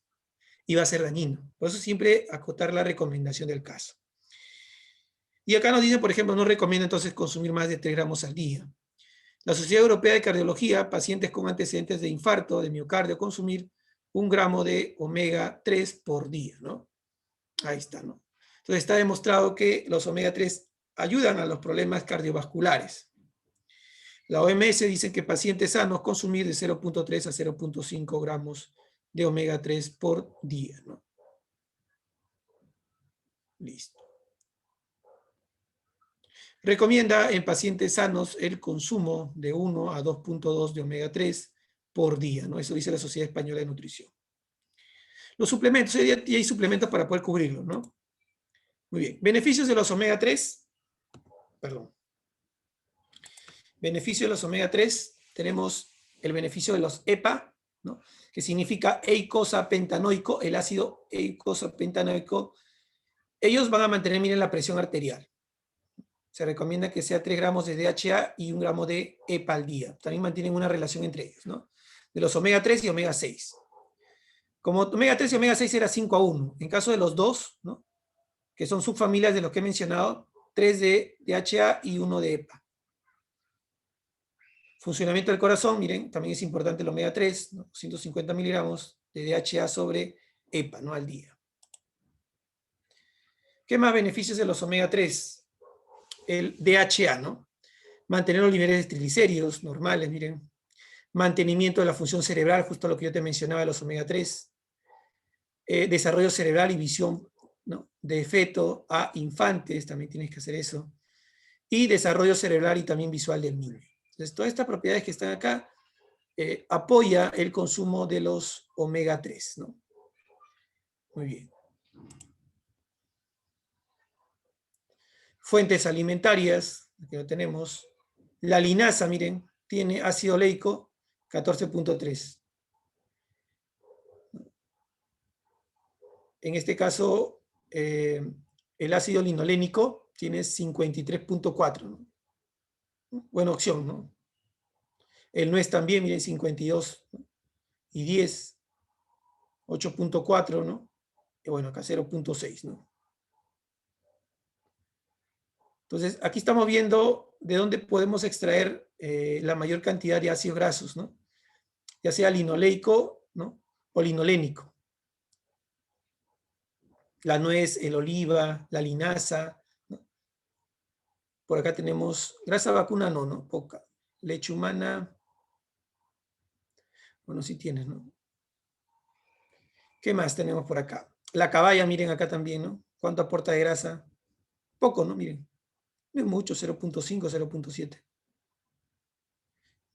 y va a ser dañino. Por eso siempre acotar la recomendación del caso. Y acá nos dicen, por ejemplo, no recomienda entonces consumir más de 3 gramos al día. La Sociedad Europea de Cardiología, pacientes con antecedentes de infarto, de miocardio, consumir 1 gramo de omega 3 por día, ¿no? Ahí está, ¿no? Entonces está demostrado que los omega 3 ayudan a los problemas cardiovasculares. La OMS dice que pacientes sanos consumir de 0.3 a 0.5 gramos de omega 3 por día, ¿no? Listo. Recomienda en pacientes sanos el consumo de 1 a 2.2 de omega 3 por día, ¿no? Eso dice la Sociedad Española de Nutrición. Los suplementos, y hay suplementos para poder cubrirlo, ¿no? Muy bien. Beneficios de los omega 3. Perdón. Beneficio de los omega 3. Tenemos el beneficio de los EPA, ¿no? Que significa eicosapentanoico, el ácido eicosapentanoico. Ellos van a mantener, miren, la presión arterial. Se recomienda que sea 3 gramos de DHA y 1 gramo de EPA al día. También mantienen una relación entre ellos, ¿no? De los omega 3 y omega 6. Como omega 3 y omega 6 era 5 a 1, en caso de los dos, ¿no? Que son subfamilias de los que he mencionado, 3 de DHA y 1 de EPA. Funcionamiento del corazón, miren, también es importante el omega 3, ¿no? 150 miligramos de DHA sobre EPA, ¿no? Al día. ¿Qué más beneficios de los omega 3? El DHA, ¿no? Mantener los niveles de triglicéridos normales, miren. Mantenimiento de la función cerebral, justo lo que yo te mencionaba de los omega 3. Desarrollo cerebral y visión, ¿no? De feto a infantes, también tienes que hacer eso. Y desarrollo cerebral y también visual del niño. Entonces, todas estas propiedades que están acá apoya el consumo de los omega 3, ¿no? Muy bien. Fuentes alimentarias, aquí lo tenemos. La linaza, miren, tiene ácido oleico 14.3. En este caso, el ácido linolénico tiene 53.4, ¿no? Buena opción, ¿no? El nuez también, miren, 52, ¿no? Y 10, 8.4, ¿no? Y bueno, acá 0.6, ¿no? Entonces, aquí estamos viendo de dónde podemos extraer la mayor cantidad de ácidos grasos, ¿no? Ya sea linoleico, ¿no? O linolénico. La nuez, el oliva, la linaza, ¿no? Por acá tenemos grasa vacuna, no, poca. Leche humana, bueno, sí tienes, ¿no? ¿Qué más tenemos por acá? La caballa, miren acá también, ¿no? ¿Cuánto aporta de grasa? Poco, ¿no? Miren, no es mucho, 0.5, 0.7.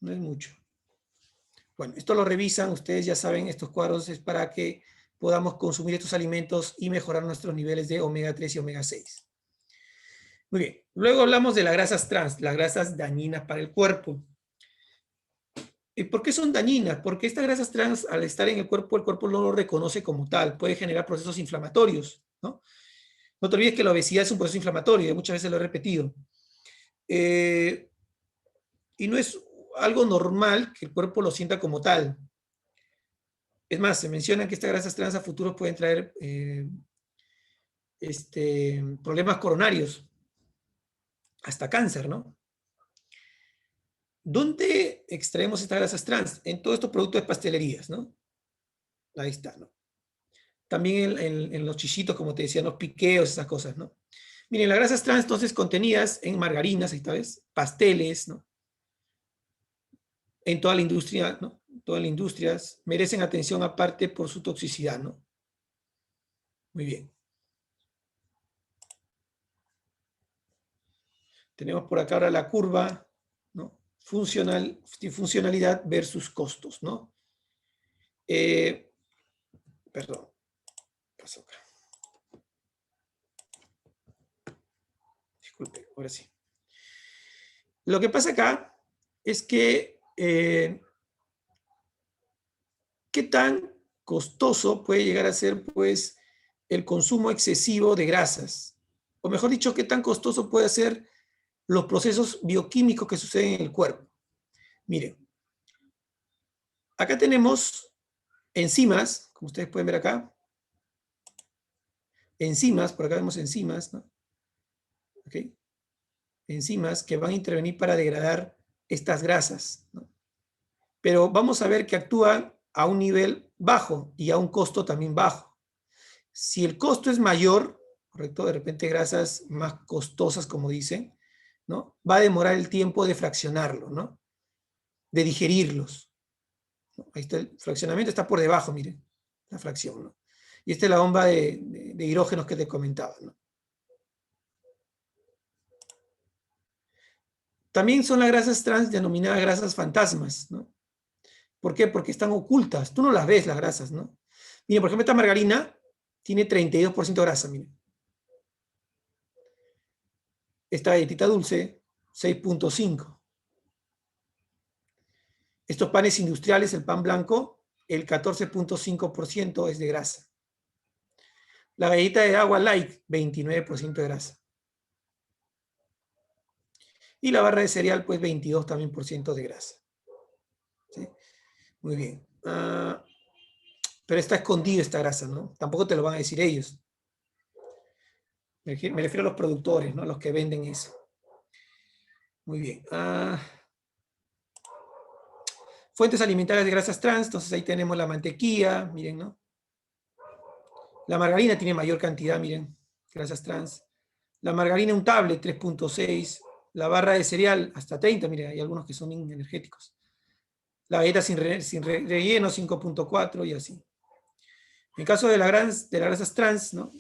No es mucho. Bueno, esto lo revisan, ustedes ya saben, estos cuadros es para que podamos consumir estos alimentos y mejorar nuestros niveles de omega 3 y omega 6. Muy bien, luego hablamos de las grasas trans, las grasas dañinas para el cuerpo. ¿Y por qué son dañinas? Porque estas grasas trans, al estar en el cuerpo no lo reconoce como tal, puede generar procesos inflamatorios, ¿no? No te olvides que la obesidad es un proceso inflamatorio, muchas veces lo he repetido. Y no es algo normal que el cuerpo lo sienta como tal. Es más, se menciona que estas grasas trans a futuro pueden traer problemas coronarios, hasta cáncer, ¿no? ¿Dónde extraemos estas grasas trans? En todos estos productos de pastelerías, ¿no? Ahí está, ¿no? También en los chichitos, como te decía, los piqueos, esas cosas, ¿no? Miren, las grasas trans entonces contenidas en margarinas, esta vez, pasteles, ¿no? En toda la industria, ¿no? Todas las industrias merecen atención aparte por su toxicidad, ¿no? Muy bien. Tenemos por acá ahora la curva, ¿no? Funcionalidad versus costos, ¿no? Perdón, pasó acá. Disculpe, ahora sí. Lo que pasa acá es que ¿qué tan costoso puede llegar a ser, pues, el consumo excesivo de grasas? O mejor dicho, ¿qué tan costoso puede ser los procesos bioquímicos que suceden en el cuerpo? Miren, acá tenemos enzimas, como ustedes pueden ver acá. Enzimas, por acá vemos enzimas, ¿no? ¿Ok? Enzimas que van a intervenir para degradar estas grasas, ¿no? Pero vamos a ver que actúan a un nivel bajo y a un costo también bajo. Si el costo es mayor, ¿correcto? De repente grasas más costosas, como dicen, ¿no? Va a demorar el tiempo de fraccionarlo, ¿no? De digerirlos, ¿no? Ahí está, el fraccionamiento está por debajo, miren, la fracción, ¿no? Y esta es la bomba de hidrógenos que te comentaba, ¿no? También son las grasas trans denominadas grasas fantasmas, ¿no? ¿Por qué? Porque están ocultas, tú no las ves las grasas, ¿no? Miren, por ejemplo, esta margarina tiene 32% grasa, miren. Esta galletita dulce, 6.5. Estos panes industriales, el pan blanco, el 14.5% es de grasa. La galleta de agua light, 29% de grasa. Y la barra de cereal, pues 22% también de grasa. ¿Sí? Muy bien. Pero está escondido esta grasa, ¿no? Tampoco te lo van a decir ellos. Me refiero a los productores, ¿no? Los que venden eso. Muy bien. Fuentes alimentarias de grasas trans, entonces ahí tenemos la mantequilla, miren, ¿no? La margarina tiene mayor cantidad, miren, grasas trans. La margarina untable, 3.6. La barra de cereal, hasta 30, miren, hay algunos que son energéticos. La galleta sin relleno, 5.4 y así. En caso de las grasas trans, ¿no?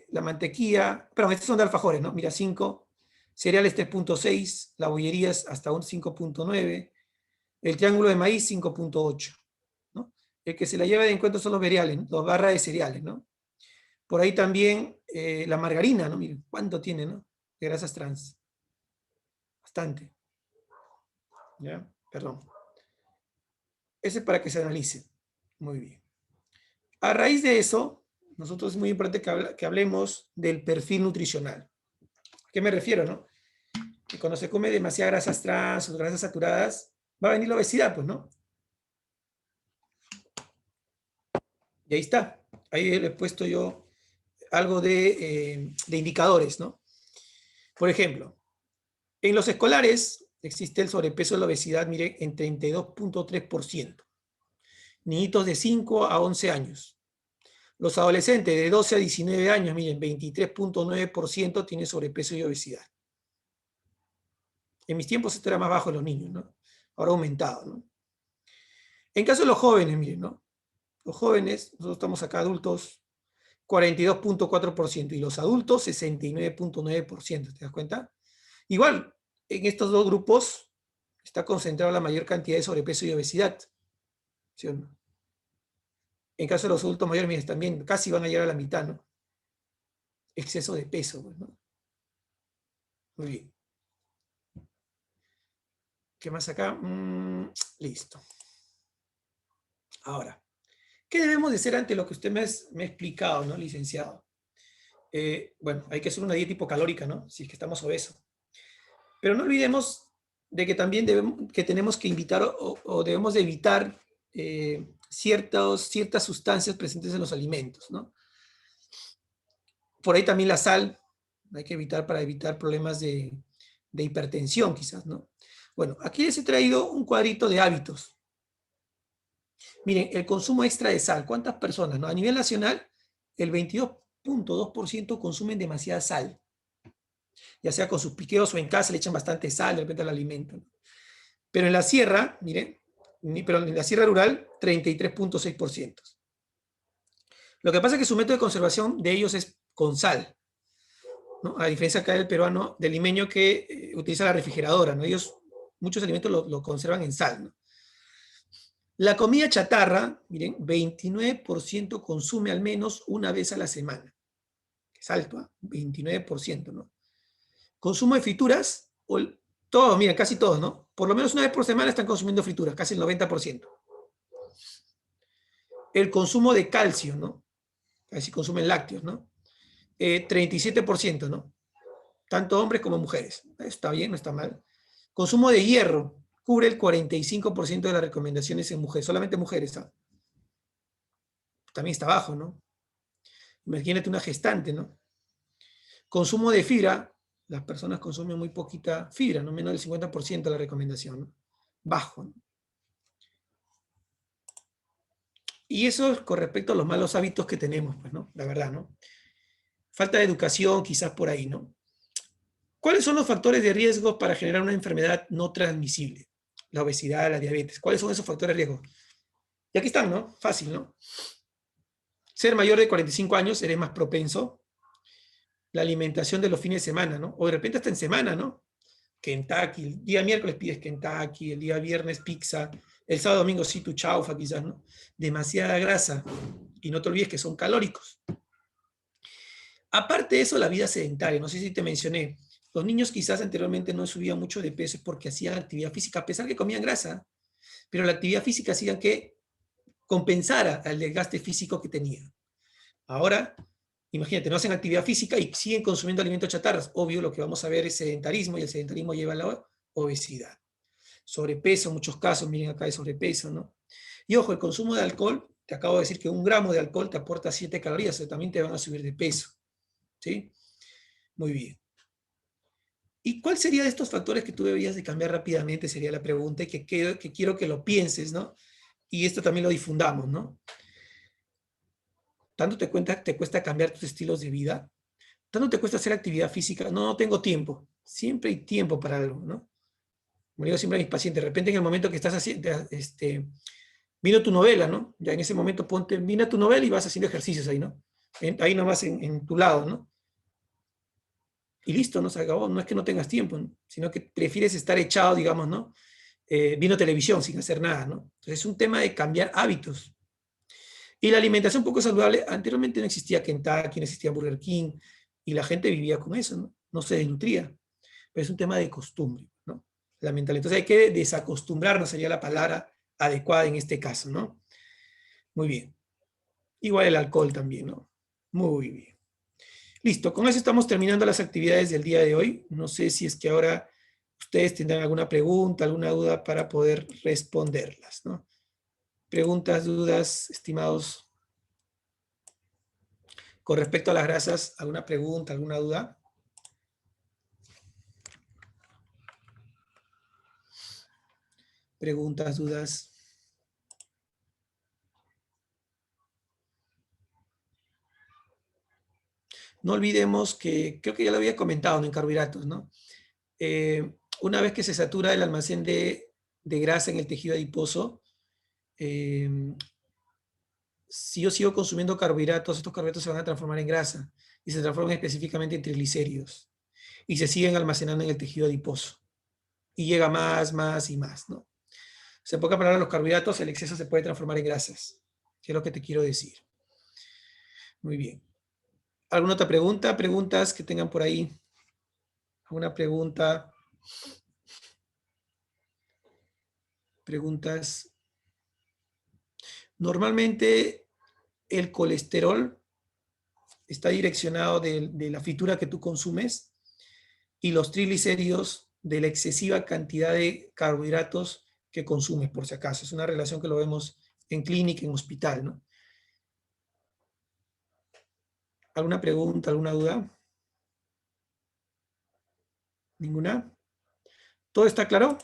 La mantequilla, perdón, estos son de alfajores, ¿no? Mira, 5. Cereales 3.6, la bollería es hasta un 5.9. El triángulo de maíz, 5.8. ¿No? El que se la lleva de encuentro son los cereales, ¿no? Las barras de cereales, ¿no? Por ahí también la margarina, ¿no? Miren, ¿cuánto tiene, no? De grasas trans. Bastante. ¿Ya? Perdón. Ese es para que se analice. Muy bien. A raíz de eso, nosotros es muy importante que hablemos del perfil nutricional. ¿A qué me refiero, no? Que cuando se come demasiadas grasas trans o grasas saturadas, va a venir la obesidad, pues, ¿no? Y ahí está. Ahí le he puesto yo algo de indicadores, ¿no? Por ejemplo, en los escolares existe el sobrepeso y la obesidad, mire, en 32.3%. Niñitos de 5 a 11 años. Los adolescentes de 12 a 19 años, miren, 23.9% tienen sobrepeso y obesidad. En mis tiempos esto era más bajo en los niños, ¿no? Ahora ha aumentado, ¿no? En caso de los jóvenes, miren, ¿no? Los jóvenes, nosotros estamos acá adultos, 42.4%, y los adultos 69.9%, ¿te das cuenta? Igual, en estos dos grupos está concentrada la mayor cantidad de sobrepeso y obesidad. ¿Sí o no? En caso de los adultos mayores, mira, también casi van a llegar a la mitad, ¿no? Exceso de peso, pues, ¿no? Muy bien. ¿Qué más acá? Listo. Ahora, ¿qué debemos de hacer ante lo que usted me ha explicado, ¿no, licenciado? Bueno, hay que hacer una dieta hipocalórica, ¿no? Si es que estamos obesos. Pero no olvidemos de que también tenemos que invitar o debemos de evitar ciertas sustancias presentes en los alimentos, ¿no? Por ahí también la sal, hay que evitar para evitar problemas de hipertensión quizás, ¿no? Bueno, aquí les he traído un cuadrito de hábitos. Miren, el consumo extra de sal, ¿cuántas personas? ¿No? A nivel nacional, el 22.2% consumen demasiada sal. Ya sea con sus piqueos o en casa le echan bastante sal de repente al alimento, ¿no? Pero en la sierra, miren, pero en la sierra rural, 33.6%. Lo que pasa es que su método de conservación de ellos es con sal, ¿no? A diferencia acá del peruano, del limeño que utiliza la refrigeradora, ¿no? Ellos, muchos alimentos lo conservan en sal, ¿no? La comida chatarra, miren, 29% consume al menos una vez a la semana. Es alto, ¿eh? 29%, ¿no? Consumo de frituras, todos, mira, casi todos, ¿no? Por lo menos una vez por semana están consumiendo frituras, casi el 90%. El consumo de calcio, ¿no? Así consumen lácteos, ¿no? 37%, ¿no? Tanto hombres como mujeres. Está bien, no está mal. Consumo de hierro, cubre el 45% de las recomendaciones en mujeres, solamente mujeres, ¿ah? También está bajo, ¿no? Imagínate una gestante, ¿no? Consumo de fibra, las personas consumen muy poquita fibra, no menos del 50% de la recomendación, ¿no? Bajo, ¿no? Y eso es con respecto a los malos hábitos que tenemos, pues, ¿no? La verdad, ¿no? Falta de educación, quizás por ahí, ¿no? ¿Cuáles son los factores de riesgo para generar una enfermedad no transmisible? La obesidad, la diabetes. ¿Cuáles son esos factores de riesgo? Y aquí están, ¿no? Fácil, ¿no? Ser mayor de 45 años, eres más propenso. La alimentación de los fines de semana, ¿no? O de repente hasta en semana, ¿no? Kentucky, el día miércoles pides Kentucky, el día viernes pizza, el sábado domingo sí tu chaufa quizás, ¿no? Demasiada grasa. Y no te olvides que son calóricos. Aparte de eso, la vida sedentaria, no sé si te mencioné, los niños quizás anteriormente no subían mucho de peso porque hacían actividad física, a pesar que comían grasa, pero la actividad física hacía que compensara el desgaste físico que tenían. Ahora, imagínate, no hacen actividad física y siguen consumiendo alimentos chatarras. Obvio, lo que vamos a ver es sedentarismo y el sedentarismo lleva a la obesidad. Sobrepeso, en muchos casos, miren acá de sobrepeso, ¿no? Y ojo, el consumo de alcohol, te acabo de decir que 1 gramo de alcohol te aporta 7 calorías, o sea, también te van a subir de peso, ¿sí? Muy bien. ¿Y cuál sería de estos factores que tú deberías de cambiar rápidamente? Sería la pregunta y que quiero que lo pienses, ¿no? Y esto también lo difundamos, ¿no? ¿Tanto te cuesta cambiar tus estilos de vida? ¿Tanto te cuesta hacer actividad física? No, no tengo tiempo. Siempre hay tiempo para algo, ¿no? Como digo siempre a mis pacientes, de repente en el momento que estás haciendo, vino tu novela, ¿no? Ya en ese momento vino tu novela y vas haciendo ejercicios ahí, ¿no? Ahí nomás en tu lado, ¿no? Y listo, ¿no? Se acabó. No es que no tengas tiempo, ¿no? Sino que prefieres estar echado, digamos, ¿no? Viendo televisión sin hacer nada, ¿no? Entonces es un tema de cambiar hábitos. Y la alimentación poco saludable, anteriormente no existía Kentucky, no existía Burger King, y la gente vivía con eso, ¿no? No se desnutría. Pero es un tema de costumbre, ¿no? La mentalidad. Entonces hay que desacostumbrarnos, sería la palabra adecuada en este caso, ¿no? Muy bien. Igual el alcohol también, ¿no? Muy bien. Listo, con eso estamos terminando las actividades del día de hoy. No sé si es que ahora ustedes tendrán alguna pregunta, alguna duda para poder responderlas, ¿no? Preguntas, dudas, estimados, con respecto a las grasas, ¿alguna pregunta, alguna duda? Preguntas, dudas. No olvidemos que, creo que ya lo había comentado, ¿no? En carbohidratos, ¿no? Una vez que se satura el almacén de grasa en el tejido adiposo, si yo sigo consumiendo carbohidratos, estos carbohidratos se van a transformar en grasa y se transforman específicamente en triglicéridos y se siguen almacenando en el tejido adiposo. y llega más y más, ¿no? O sea, en pocas palabras, los carbohidratos, el exceso se puede transformar en grasas, que es lo que te quiero decir. Muy bien. ¿Alguna otra pregunta? ¿Preguntas que tengan por ahí? ¿Alguna pregunta? ¿Preguntas? Normalmente el colesterol está direccionado de la fritura que tú consumes y los triglicéridos de la excesiva cantidad de carbohidratos que consumes, por si acaso. Es una relación que lo vemos en clínica, en hospital, ¿no? ¿Alguna pregunta, alguna duda? ¿Ninguna? ¿Todo está claro?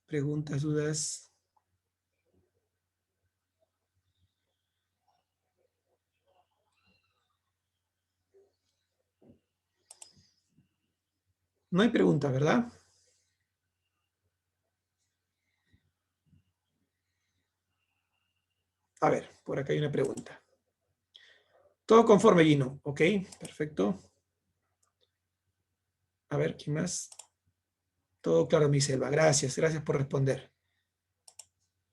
¿Preguntas, dudas? No hay pregunta, ¿verdad? A ver, por acá hay una pregunta. Todo conforme, Gino. Ok, perfecto. A ver, ¿quién más? Todo claro, mi selva. Gracias, gracias por responder.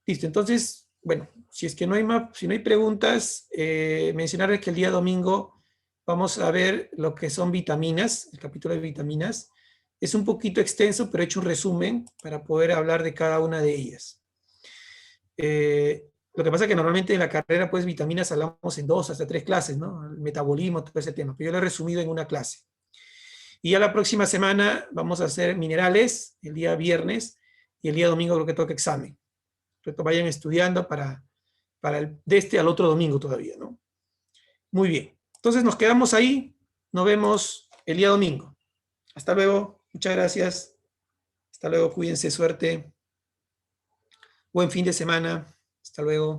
Listo, entonces, bueno, si es que no hay más, si no hay preguntas, mencionarles que el día domingo vamos a ver lo que son vitaminas, el capítulo de vitaminas. Es un poquito extenso, pero he hecho un resumen para poder hablar de cada una de ellas. Lo que pasa es que normalmente en la carrera, pues, vitaminas hablamos en 2 hasta 3 clases, ¿no? El metabolismo, todo ese tema, pero yo lo he resumido en una clase. Y ya la próxima semana vamos a hacer minerales, el día viernes, y el día domingo creo que toca examen. Entonces vayan estudiando para de este al otro domingo todavía, ¿no? Muy bien. Entonces nos quedamos ahí. Nos vemos el día domingo. Hasta luego. Muchas gracias. Hasta luego. Cuídense. Suerte. Buen fin de semana. Hasta luego.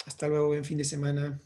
Hasta luego. Buen fin de semana.